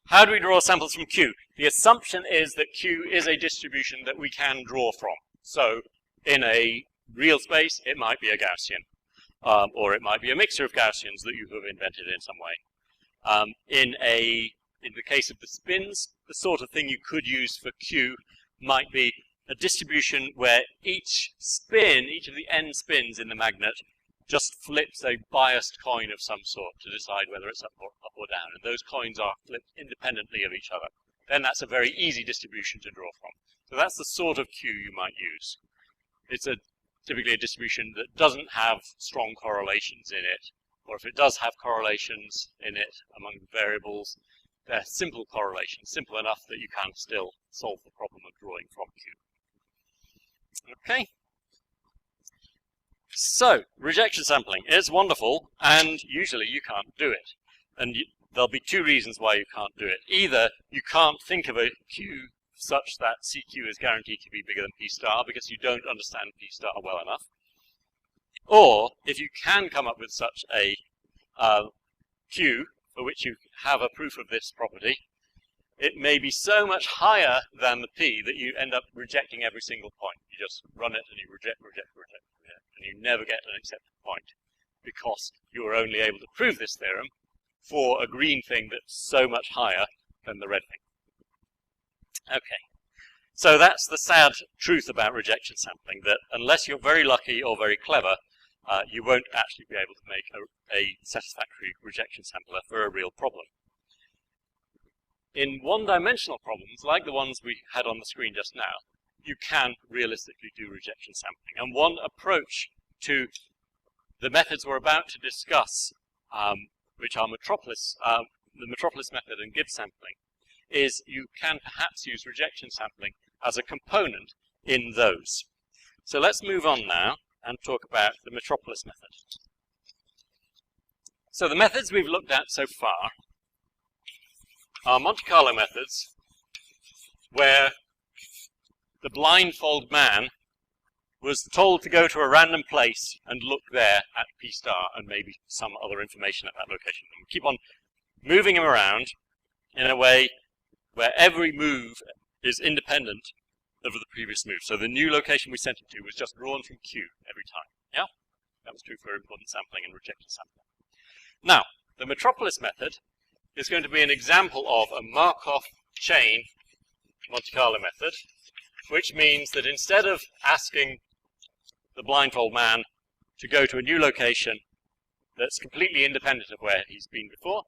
Speaker 1: How do we draw samples from Q? The assumption is that Q is a distribution that we can draw from. So in a real space, it might be a Gaussian, or it might be a mixture of Gaussians that you have invented in some way. In the case of the spins, the sort of thing you could use for Q might be a distribution where each spin, each of the n spins in the magnet, just flips a biased coin of some sort to decide whether it's up or down. And those coins are flipped independently of each other. Then that's a very easy distribution to draw from. So that's the sort of Q you might use. It's typically a distribution that doesn't have strong correlations in it, or if it does have correlations in it among variables, they're simple correlations, simple enough that you can still solve the problem of drawing from Q. Okay. So, rejection sampling is wonderful, and usually you can't do it. And there'll be two reasons why you can't do it. Either you can't think of a Q such that CQ is guaranteed to be bigger than P star because you don't understand P star well enough. Or, if you can come up with such a Q for which you have a proof of this property, it may be so much higher than the P that you end up rejecting every single point. You just run it and you reject, and you never get an accepted point because you are only able to prove this theorem for a green thing that's so much higher than the red thing. Okay, so that's the sad truth about rejection sampling, that unless you're very lucky or very clever, you won't actually be able to make a satisfactory rejection sampler for a real problem. In one-dimensional problems, like the ones we had on the screen just now, you can realistically do rejection sampling. And one approach to the methods we're about to discuss, which are the Metropolis method and Gibbs sampling, is you can perhaps use rejection sampling as a component in those. So let's move on now and talk about the Metropolis method. So the methods we've looked at so far are Monte Carlo methods where the blindfold man was told to go to a random place and look there at P star and maybe some other information at that location. And we keep on moving him around in a way where every move is independent of the previous move. So the new location we sent him to was just drawn from Q every time. Yeah? That was true for importance sampling and rejection sampling. Now, the Metropolis method is going to be an example of a Markov chain Monte Carlo method, which means that instead of asking the blindfold man to go to a new location that's completely independent of where he's been before,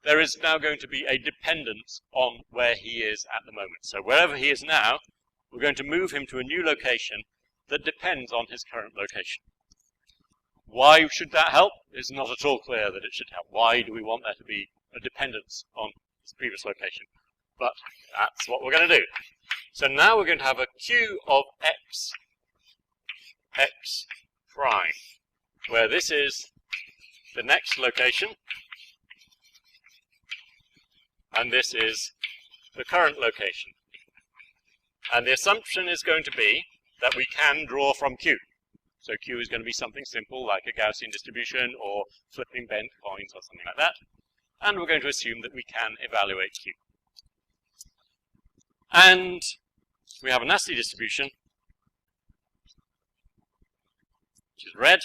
Speaker 1: there is now going to be a dependence on where he is at the moment. So wherever he is now, we're going to move him to a new location that depends on his current location. Why should that help? It's not at all clear that it should help. Why do we want there to be a dependence on his previous location? But that's what we're going to do. So now we're going to have a queue of x prime, where this is the next location, and this is the current location. And the assumption is going to be that we can draw from Q. So Q is going to be something simple like a Gaussian distribution or flipping bent coins or something like that. And we're going to assume that we can evaluate Q. And we have a nasty distribution, which is red.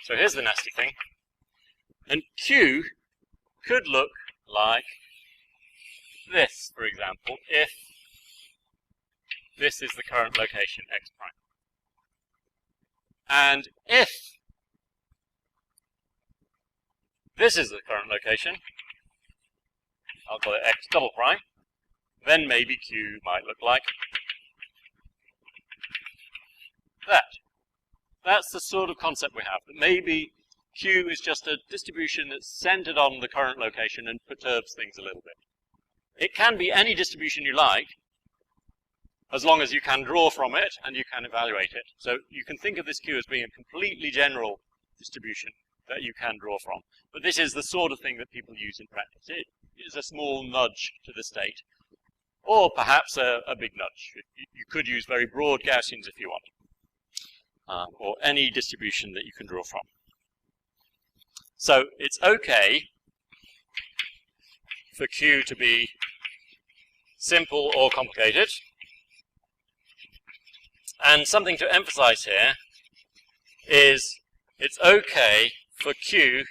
Speaker 1: So here's the nasty thing. And Q could look like this, for example, if this is the current location, x prime. And if this is the current location, I'll call it x double prime, then maybe Q might look like that. That's the sort of concept we have, that maybe Q is just a distribution that's centered on the current location and perturbs things a little bit. It can be any distribution you like, as long as you can draw from it and you can evaluate it. So you can think of this Q as being a completely general distribution that you can draw from. But this is the sort of thing that people use in practice. It is a small nudge to the state, or perhaps a big nudge. You could use very broad Gaussians if you want, or any distribution that you can draw from. So it's okay for Q to be simple or complicated. And something to emphasize here is it's okay for Q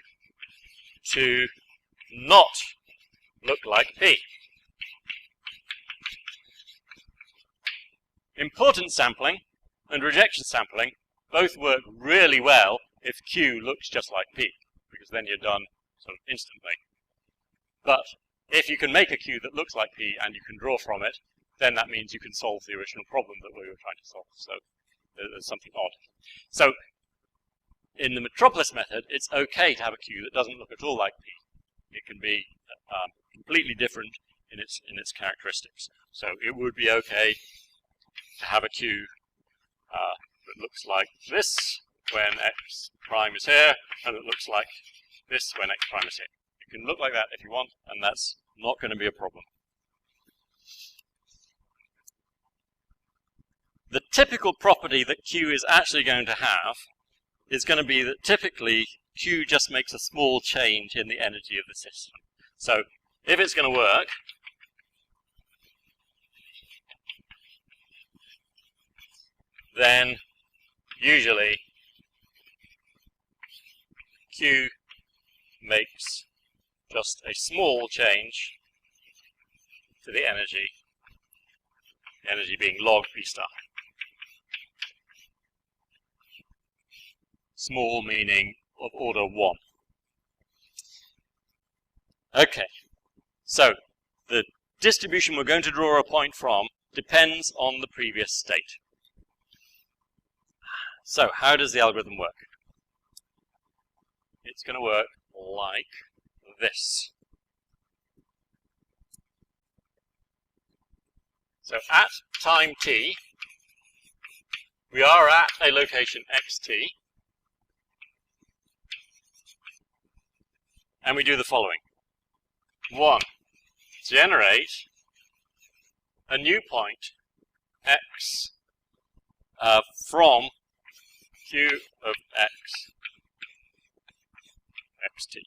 Speaker 1: to not look like P. Importance sampling and rejection sampling both work really well if Q looks just like P, because then you're done sort of instantly. But if you can make a Q that looks like P and you can draw from it, then that means you can solve the original problem that we were trying to solve. So there's something odd. So in the Metropolis method, it's okay to have a Q that doesn't look at all like P. It can be completely different in its characteristics. So it would be okay to have a Q that looks like this when x prime is here, and it looks like this when x prime is here. You can look like that if you want, and that's not going to be a problem. The typical property that Q is actually going to have is going to be that typically Q just makes a small change in the energy of the system. So if it's going to work, then usually Q makes just a small change to the energy being log P star. Small meaning of order 1. Okay, so the distribution we're going to draw a point from depends on the previous state. So how does the algorithm work? It's going to work like this. So at time t, we are at a location xt, and we do the following. 1, generate a new point x from Q of x xt.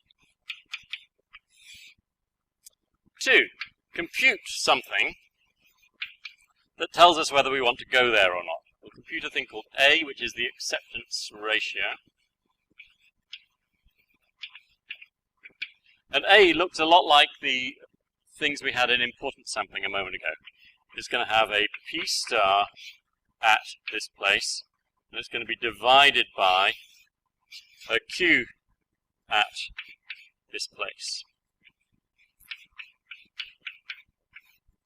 Speaker 1: 2, compute something that tells us whether we want to go there or not. We'll compute a thing called A, which is the acceptance ratio. And A looks a lot like the things we had in importance sampling a moment ago. It's going to have a P star at this place, and it's going to be divided by a Q at this place.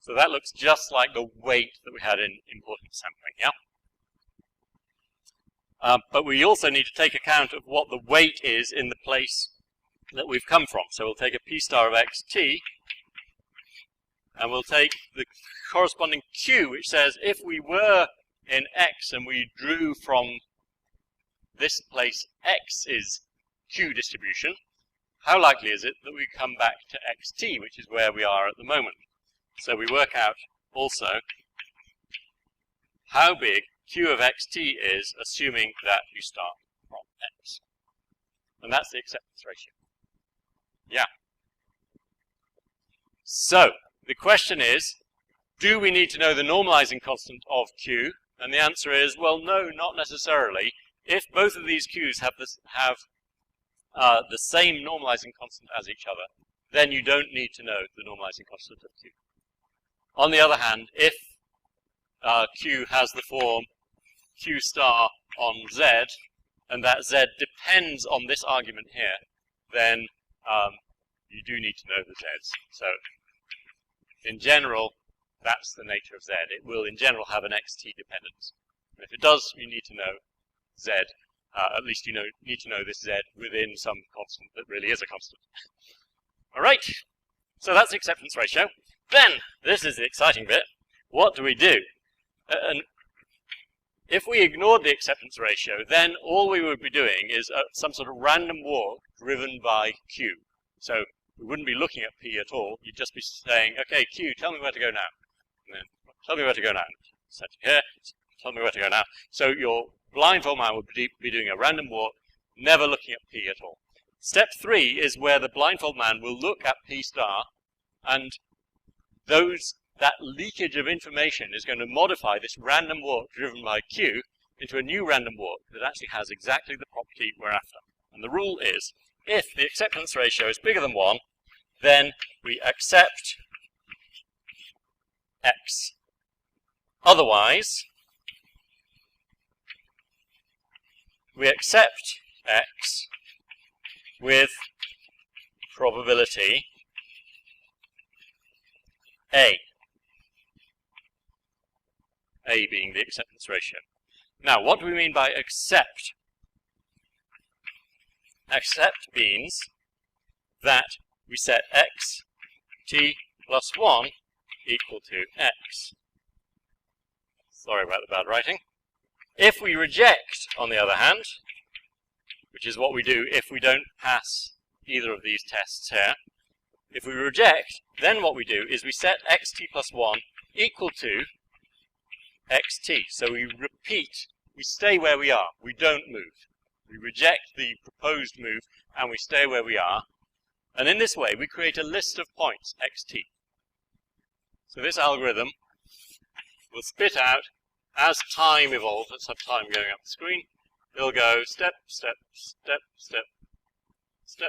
Speaker 1: So that looks just like the weight that we had in importance sampling, yeah? But we also need to take account of what the weight is in the place that we've come from. So we'll take a p star of xt, and we'll take the corresponding q, which says if we were in x and we drew from this place x is q distribution, how likely is it that we come back to xt, which is where we are at the moment? So we work out also how big q of xt is, assuming that you start from x. And that's the acceptance ratio. Yeah. So, the question is, do we need to know the normalizing constant of q? And the answer is, well, no, not necessarily. If both of these q's have the same normalizing constant as each other, then you don't need to know the normalizing constant of q. On the other hand, if q has the form q star on z, and that z depends on this argument here, then you do need to know the z's. So, in general, that's the nature of z. It will, in general, have an xt dependence. And if it does, you need to know z. At least you need to know this z within some constant that really is a constant. All right, so that's the acceptance ratio. Then, this is the exciting bit. What do we do? And if we ignored the acceptance ratio, then all we would be doing is some sort of random walk driven by q. So we wouldn't be looking at p at all. You'd just be saying, okay, q, tell me where to go now. And then, tell me where to go now. Set it here, tell me where to go now. So your blindfold man would be doing a random walk, never looking at p at all. Step 3 is where the blindfold man will look at p star, and that leakage of information is going to modify this random walk driven by q into a new random walk that actually has exactly the property we're after. And the rule is, if the acceptance ratio is bigger than 1, then we accept x. Otherwise, we accept x with probability a. A being the acceptance ratio. Now, what do we mean by accept? Accept means that we set x t plus 1 equal to x. Sorry about the bad writing. If we reject, on the other hand, which is what we do if we don't pass either of these tests here, if we reject, then what we do is we set xt plus 1 equal to xt. So we repeat, we stay where we are, we don't move. We reject the proposed move and we stay where we are. And in this way, we create a list of points, xt. So this algorithm will spit out, as time evolves, let's have time going up the screen, it'll go step, step, step, step, step,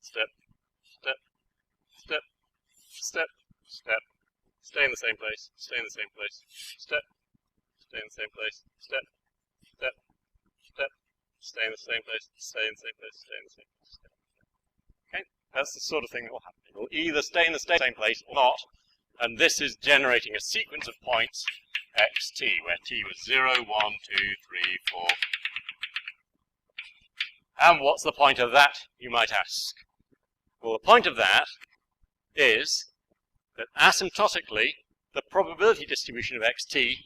Speaker 1: step, step, step, step, step, stay in the same place, stay in the same place, step, stay in the same place, step, step, step, stay in the same place, stay in the same place, stay in the same place, step. Okay, that's the sort of thing that will happen. It will either stay in the same place or not, and this is generating a sequence of points xt, where t was 0, 1, 2, 3, 4. And what's the point of that, you might ask? Well, the point of that is that asymptotically, the probability distribution of xt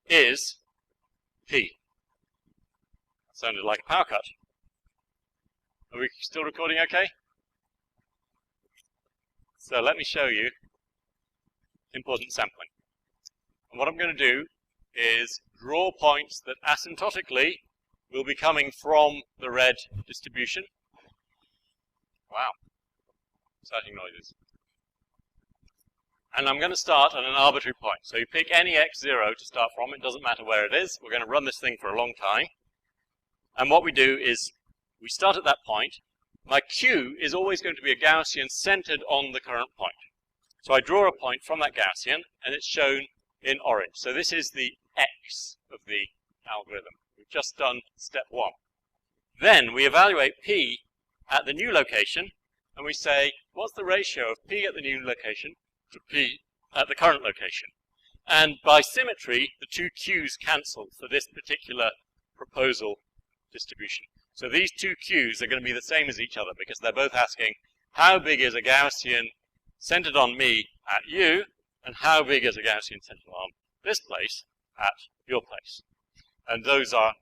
Speaker 1: is p. That sounded like a power cut. Are we still recording okay? So let me show you importance sampling. And what I'm going to do is draw points that asymptotically will be coming from the red distribution. Wow, exciting noises. And I'm going to start at an arbitrary point. So you pick any x0 to start from, it doesn't matter where it is. We're going to run this thing for a long time. And what we do is we start at that point. My q is always going to be a Gaussian centered on the current point. So I draw a point from that Gaussian, and it's shown in orange. So this is the x of the algorithm. We've just done step 1. Then we evaluate p at the new location, and we say, what's the ratio of p at the new location to P at the current location. And by symmetry, the two Q's cancel for this particular proposal distribution. So these two Q's are going to be the same as each other because they're both asking how big is a Gaussian centered on me at you, and how big is a Gaussian centered on this place at your place. And those are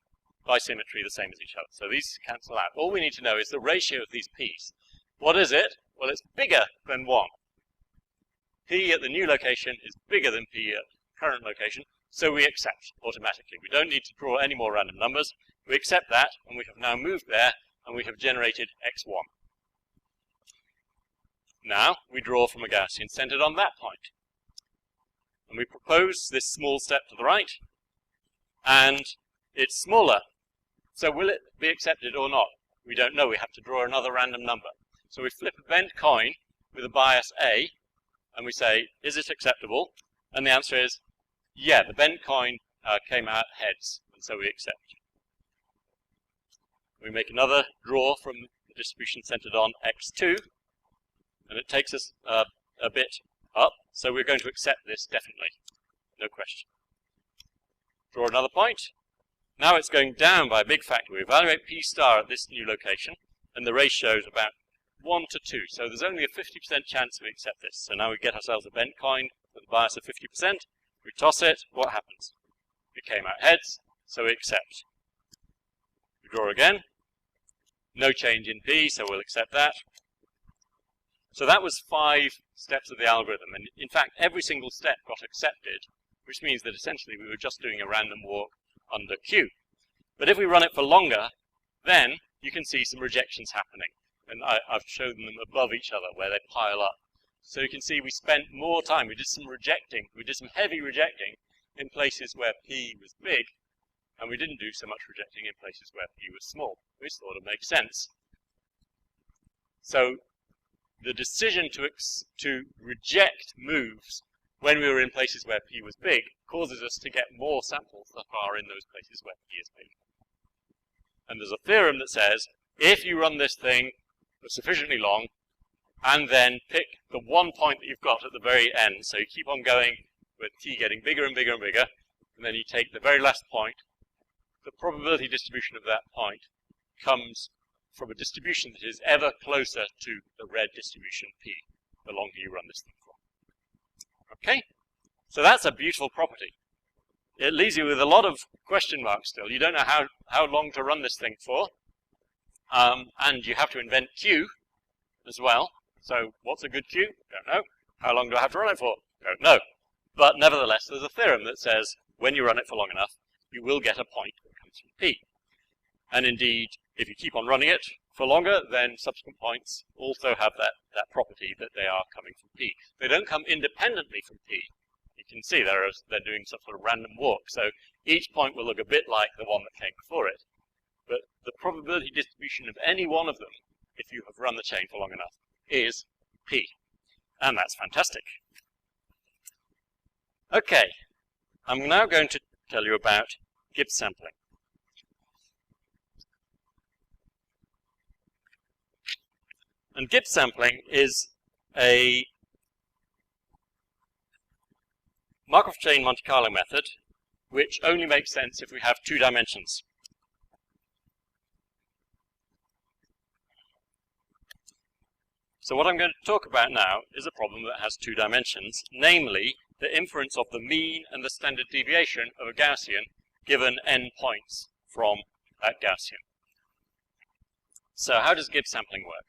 Speaker 1: by symmetry the same as each other. So these cancel out. All we need to know is the ratio of these P's. What is it? Well, it's bigger than 1. P at the new location is bigger than P at current location, so we accept automatically. We don't need to draw any more random numbers. We accept that, and we have now moved there, and we have generated x1. Now, we draw from a Gaussian centered on that point. And we propose this small step to the right, and it's smaller. So will it be accepted or not? We don't know. We have to draw another random number. So we flip a bent coin with a bias A, and we say, is it acceptable? And the answer is, yeah, the bent coin came out heads, and so we accept. We make another draw from the distribution centered on x2, and it takes us a bit up, so we're going to accept this definitely, no question. Draw another point. Now it's going down by a big factor. We evaluate P star at this new location, and the ratio is about 1 to 2, so there's only a 50% chance we accept this. So now we get ourselves a bent coin with a bias of 50%, we toss it, what happens? It came out heads, so we accept. We draw again, no change in P, so we'll accept that. So that was 5 steps of the algorithm, and in fact every single step got accepted, which means that essentially we were just doing a random walk under Q. But if we run it for longer, then you can see some rejections happening. And I've shown them above each other where they pile up. So you can see we spent more time, we did some rejecting, we did some heavy rejecting in places where P was big, and we didn't do so much rejecting in places where P was small. We thought it makes sense. So the decision to reject moves when we were in places where P was big causes us to get more samples that are in those places where P is big. And there's a theorem that says, if you run this thing for sufficiently long, and then pick the one point that you've got at the very end, so you keep on going with T getting bigger and bigger and bigger, and then you take the very last point, the probability distribution of that point comes from a distribution that is ever closer to the red distribution P, the longer you run this thing for. Okay? So that's a beautiful property. It leaves you with a lot of question marks still. You don't know how long to run this thing for, and you have to invent Q as well. So what's a good Q? Don't know. How long do I have to run it for? Don't know. But nevertheless, there's a theorem that says when you run it for long enough, you will get a point that comes from P. And indeed, if you keep on running it for longer, then subsequent points also have that property that they are coming from P. They don't come independently from P. You can see they're doing some sort of random walk. So each point will look a bit like the one that came before it. But the probability distribution of any one of them, if you have run the chain for long enough, is P. And that's fantastic. Okay, I'm now going to tell you about Gibbs sampling. And Gibbs sampling is a Markov chain Monte Carlo method which only makes sense if we have 2 dimensions. So what I'm going to talk about now is a problem that has 2 dimensions, namely the inference of the mean and the standard deviation of a Gaussian given n points from that Gaussian. So how does Gibbs sampling work?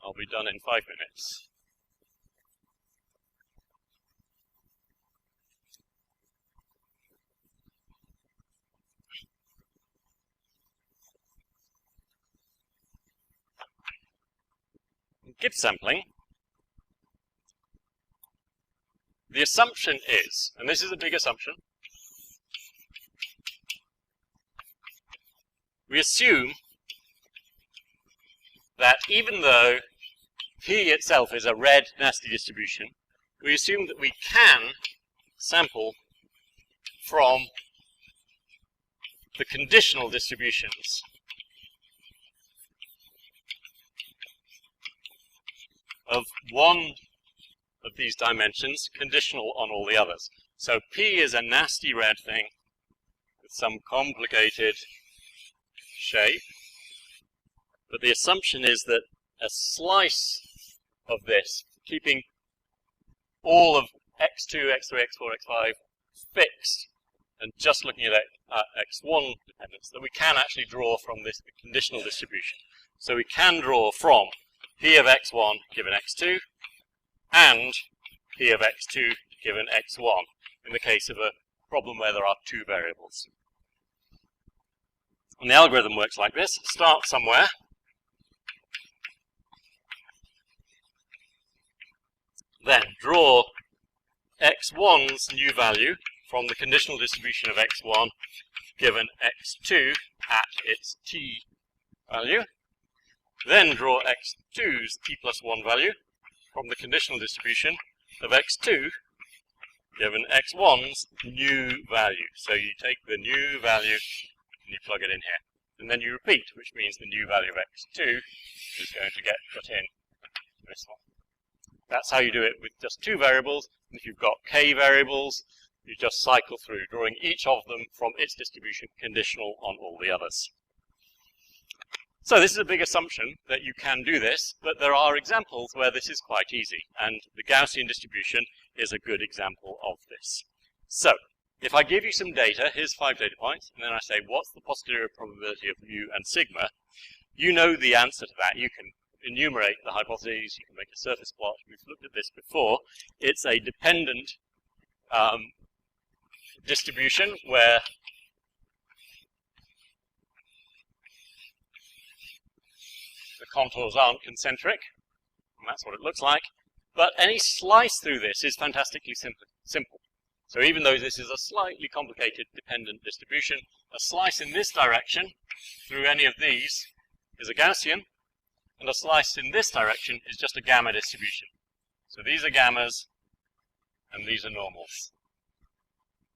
Speaker 1: I'll be done in 5 minutes. Gibbs sampling, the assumption is, and this is a big assumption, we assume that even though P itself is a red nasty distribution, we assume that we can sample from the conditional distributions one of these dimensions conditional on all the others. So P is a nasty red thing with some complicated shape, but the assumption is that a slice of this, keeping all of x2, x3, x4, x5 fixed, and just looking at x1 dependence, that we can actually draw from this conditional distribution. So we can draw from P of x1 given x2 and P of x2 given x1 in the case of a problem where there are two variables. And the algorithm works like this. Start somewhere. Then draw x1's new value from the conditional distribution of x1 given x2 at its t value. Then draw x2's t plus 1 value from the conditional distribution of x2 given x1's new value. So you take the new value and you plug it in here. And then you repeat, which means the new value of x2 is going to get put in this one. That's how you do it with just two variables. If you've got k variables, you just cycle through, drawing each of them from its distribution conditional on all the others. So this is a big assumption that you can do this, but there are examples where this is quite easy, and the Gaussian distribution is a good example of this. So, if I give you some data, here's 5 data points, and then I say, what's the posterior probability of mu and sigma? You know the answer to that. You can enumerate the hypotheses, you can make a surface plot. We've looked at this before. It's a dependent distribution where the contours aren't concentric, and that's what it looks like. But any slice through this is fantastically simple. So even though this is a slightly complicated dependent distribution, a slice in this direction through any of these is a Gaussian, and a slice in this direction is just a gamma distribution. So these are gammas, and these are normals.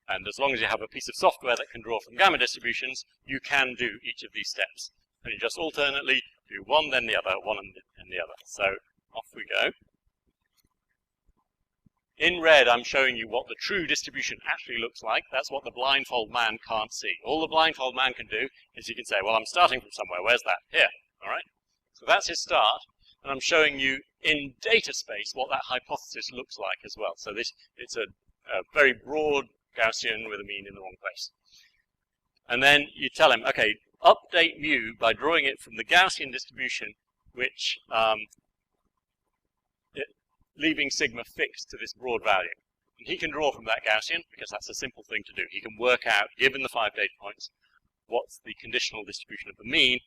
Speaker 1: And as long as you have a piece of software that can draw from gamma distributions, you can do each of these steps. And you just alternately do one, then the other, one and the other. So off we go. In red, I'm showing you what the true distribution actually looks like. That's what the blindfold man can't see. All the blindfold man can do is he can say, well, I'm starting from somewhere. Where's that? Here. All right? So that's his start. And I'm showing you in data space what that hypothesis looks like as well. So it's a very broad Gaussian with a mean in the wrong place. And then you tell him, okay, update mu by drawing it from the Gaussian distribution, which leaving sigma fixed to this broad value. And he can draw from that Gaussian because that's a simple thing to do. He can work out, given the 5 data points, what's the conditional distribution of the mean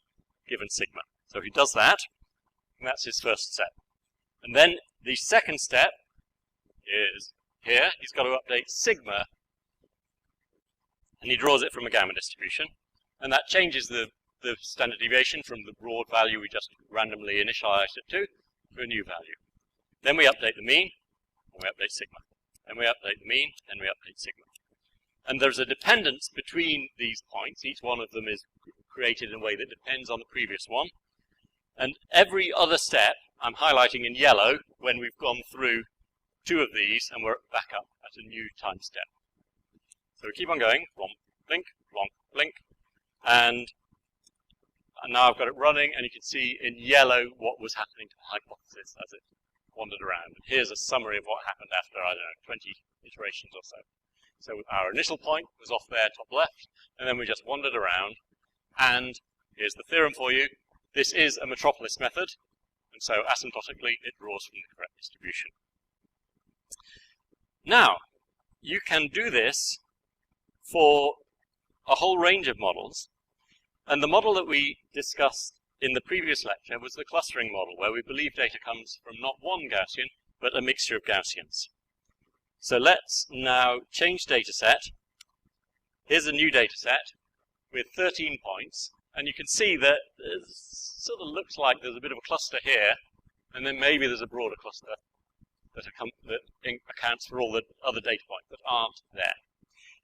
Speaker 1: given sigma. So he does that, and that's his first step. And then the second step is here. He's got to update sigma, and he draws it from a gamma distribution. And that changes the standard deviation from the broad value we just randomly initialized it to a new value. Then we update the mean, and we update sigma. Then we update the mean, and we update sigma. And there's a dependence between these points. Each one of them is created in a way that depends on the previous one. And every other step, I'm highlighting in yellow when we've gone through 2 of these, and we're back up at a new time step. So we keep on going, blomp, blink, and now I've got it running, and you can see in yellow what was happening to the hypothesis as it wandered around. And here's a summary of what happened after, I don't know, 20 iterations or so. So our initial point was off there, top left, and then we just wandered around, and here's the theorem for you. This is a metropolis method, and so asymptotically it draws from the correct distribution. Now, you can do this for a whole range of models, and the model that we discussed in the previous lecture was the clustering model, where we believe data comes from not one Gaussian, but a mixture of Gaussians. So let's now change data set. Here's a new data set with 13 points, and you can see that it sort of looks like there's a bit of a cluster here, and then maybe there's a broader cluster that accounts for all the other data points that aren't there.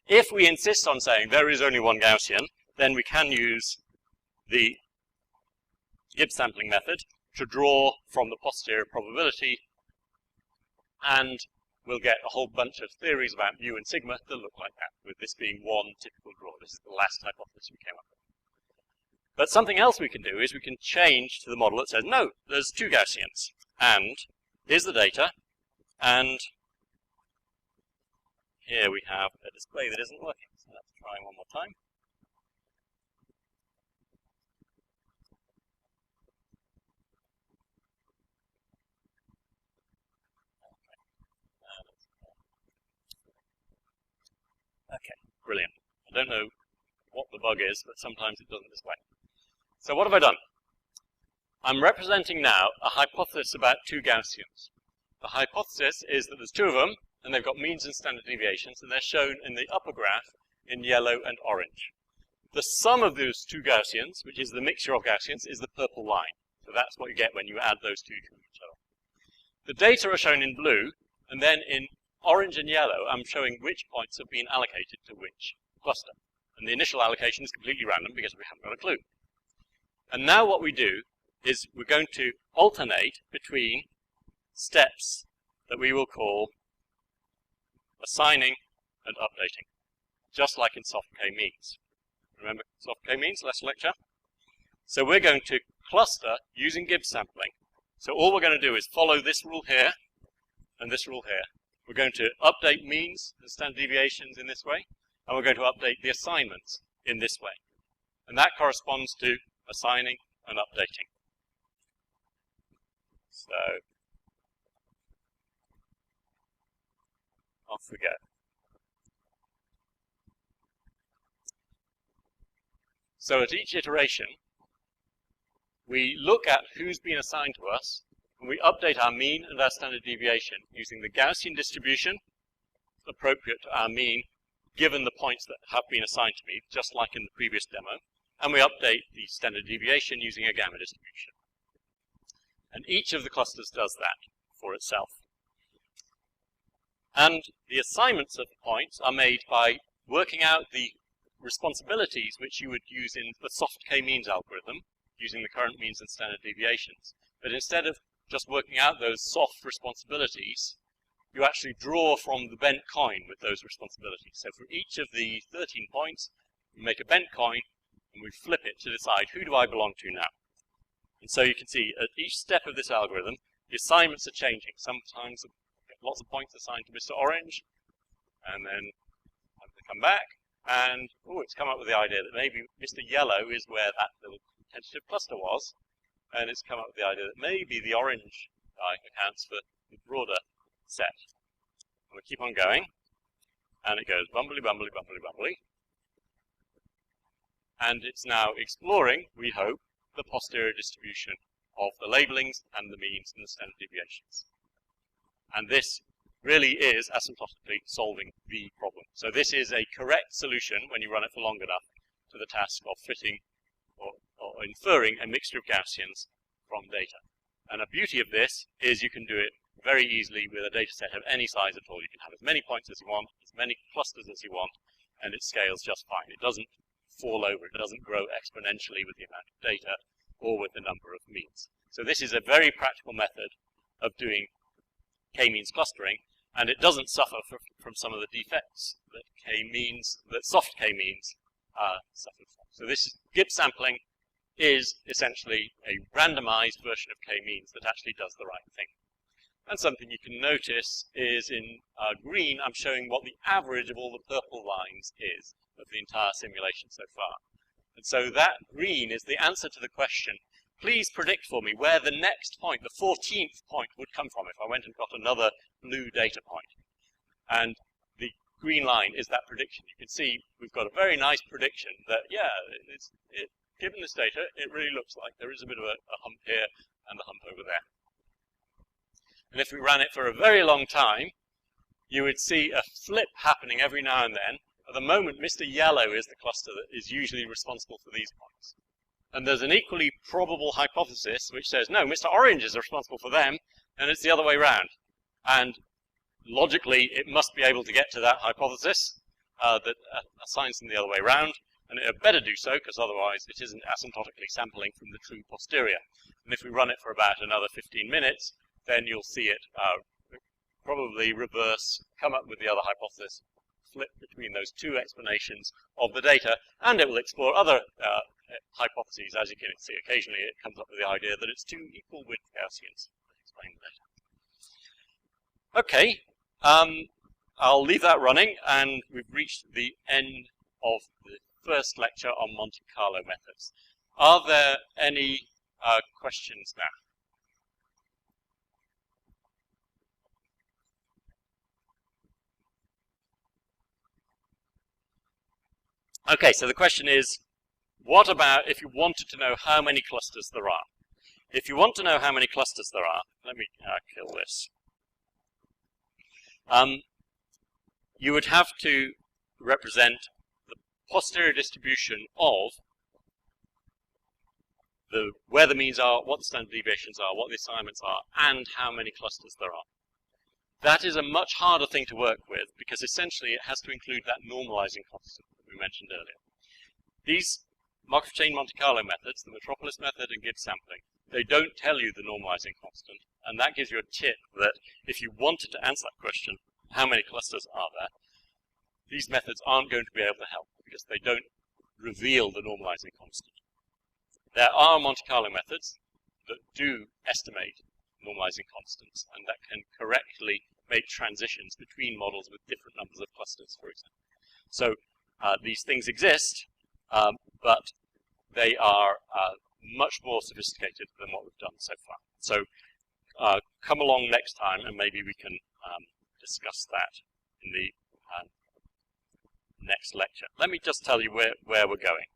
Speaker 1: If we insist on saying there is only one Gaussian, then we can use the Gibbs sampling method to draw from the posterior probability and we'll get a whole bunch of theories about mu and sigma that look like that, with this being one typical draw. This is the last hypothesis we came up with. But something else we can do is we can change to the model that says, no, there's two Gaussians, and here's the data, and here we have a display that isn't working. So let's try one more time. Okay, brilliant. I don't know what the bug is, but sometimes it doesn't display. So what have I done? I'm representing now a hypothesis about two Gaussians. The hypothesis is that there's two of them, and they've got means and standard deviations, and they're shown in the upper graph in yellow and orange. The sum of those two Gaussians, which is the mixture of Gaussians, is the purple line. So that's what you get when you add those two to each other. The data are shown in blue, and then in orange and yellow, I'm showing which points have been allocated to which cluster. And the initial allocation is completely random because we haven't got a clue. And now what we do is we're going to alternate between steps that we will call assigning and updating, just like in soft k-means. Remember soft k-means, last lecture? So we're going to cluster using Gibbs sampling. So all we're going to do is follow this rule here and this rule here. We're going to update means and standard deviations in this way, and we're going to update the assignments in this way. And that corresponds to assigning and updating. So off we go. So at each iteration, we look at who's been assigned to us, and we update our mean and our standard deviation using the Gaussian distribution appropriate to our mean, given the points that have been assigned to me, just like in the previous demo, and we update the standard deviation using a gamma distribution. And each of the clusters does that for itself. And the assignments of the points are made by working out the responsibilities which you would use in the soft k-means algorithm, using the current means and standard deviations. But instead of just working out those soft responsibilities, you actually draw from the bent coin with those responsibilities. So for each of the 13 points, we make a bent coin, and we flip it to decide who do I belong to now. And so you can see at each step of this algorithm, the assignments are changing. Sometimes lots of points assigned to Mr. Orange, and then they come back, and it's come up with the idea that maybe Mr. Yellow is where that little tentative cluster was, and it's come up with the idea that maybe the orange guy accounts for the broader set. And we keep on going, and it goes bumbly, bumbly, bumbly, bumbly. And it's now exploring, we hope, the posterior distribution of the labelings and the means and the standard deviations. And this really is asymptotically solving the problem. So this is a correct solution when you run it for long enough to the task of fitting or inferring a mixture of Gaussians from data. And a beauty of this is you can do it very easily with a data set of any size at all. You can have as many points as you want, as many clusters as you want, and it scales just fine. It doesn't fall over, it doesn't grow exponentially with the amount of data or with the number of means. So this is a very practical method of doing k-means clustering, and it doesn't suffer from some of the defects that soft k-means suffer from. So this Gibbs sampling is essentially a randomized version of k-means that actually does the right thing. And something you can notice is in green, I'm showing what the average of all the purple lines is of the entire simulation so far. And so that green is the answer to the question, please predict for me where the next point, the 14th point, would come from if I went and got another blue data point. And the green line is that prediction. You can see we've got a very nice prediction that, yeah, given this data, it really looks like there is a bit of a hump here and a hump over there. And if we ran it for a very long time, you would see a flip happening every now and then. At the moment, Mr. Yellow is the cluster that is usually responsible for these points. And there's an equally probable hypothesis which says, no, Mr. Orange is responsible for them, and it's the other way around. And logically, it must be able to get to that hypothesis that assigns them the other way around, and it had better do so, because otherwise it isn't asymptotically sampling from the true posterior. And if we run it for about another 15 minutes, then you'll see it probably reverse, come up with the other hypothesis, flip between those two explanations of the data, and it will explore other hypotheses. As you can see, occasionally it comes up with the idea that it's two equal width Gaussians. I'll explain later. Okay, I'll leave that running, and we've reached the end of the first lecture on Monte Carlo methods. Are there any questions now? Okay, so the question is, what about if you wanted to know how many clusters there are? If you want to know how many clusters there are, let me kill this. You would have to represent the posterior distribution of where the means are, what the standard deviations are, what the assignments are, and how many clusters there are. That is a much harder thing to work with because essentially it has to include that normalizing constant that we mentioned earlier. These Markov chain Monte Carlo methods, the Metropolis method and Gibbs sampling, they don't tell you the normalizing constant, and that gives you a tip that if you wanted to answer that question, how many clusters are there, these methods aren't going to be able to help because they don't reveal the normalizing constant. There are Monte Carlo methods that do estimate normalizing constants and that can correctly make transitions between models with different numbers of clusters, for example. So these things exist, but they are much more sophisticated than what we've done so far. So come along next time and maybe we can discuss that in the next lecture. Let me just tell you where we're going.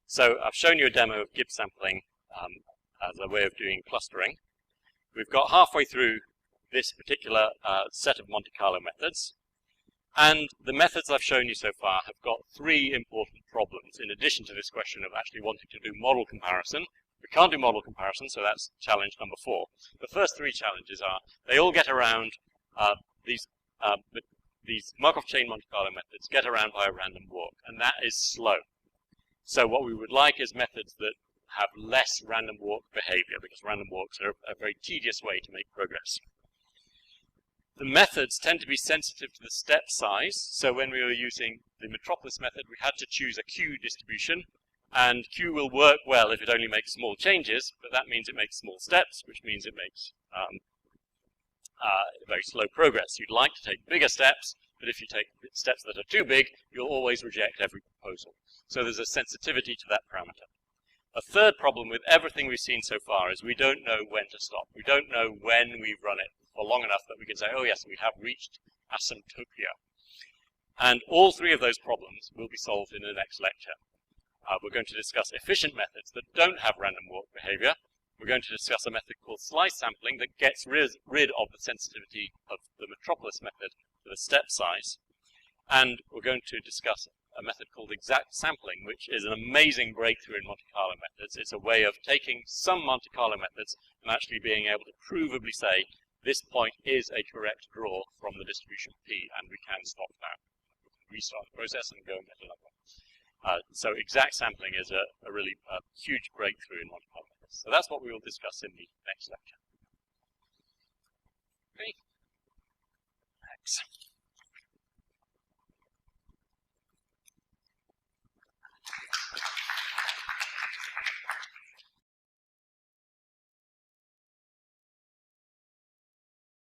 Speaker 1: So I've shown you a demo of Gibbs sampling as a way of doing clustering. We've got halfway through this particular set of Monte Carlo methods, and the methods I've shown you so far have got three important problems in addition to this question of actually wanting to do model comparison. We can't do model comparison, so that's challenge number 4. The first three challenges are they all get around these Markov chain Monte Carlo methods get around by a random walk, and that is slow. So what we would like is methods that have less random walk behavior, because random walks are a very tedious way to make progress. The methods tend to be sensitive to the step size, so when we were using the Metropolis method, we had to choose a Q distribution, and Q will work well if it only makes small changes, but that means it makes small steps, which means it makes very slow progress. You'd like to take bigger steps, but if you take steps that are too big, you'll always reject every proposal. So there's a sensitivity to that parameter. A third problem with everything we've seen so far is we don't know when to stop. We don't know when we've run it for long enough that we can say, oh yes, we have reached asymptotopia. And all three of those problems will be solved in the next lecture. We're going to discuss efficient methods that don't have random walk behavior. We're going to discuss a method called slice sampling that gets rid of the sensitivity of the Metropolis method to the step size. And we're going to discuss a method called exact sampling, which is an amazing breakthrough in Monte Carlo methods. It's a way of taking some Monte Carlo methods and actually being able to provably say this point is a correct draw from the distribution P, and we can stop now. We can restart the process and go and get another one. So exact sampling is a really huge breakthrough in Monte Carlo methods. So that's what we will discuss in the next lecture. Okay. Thanks.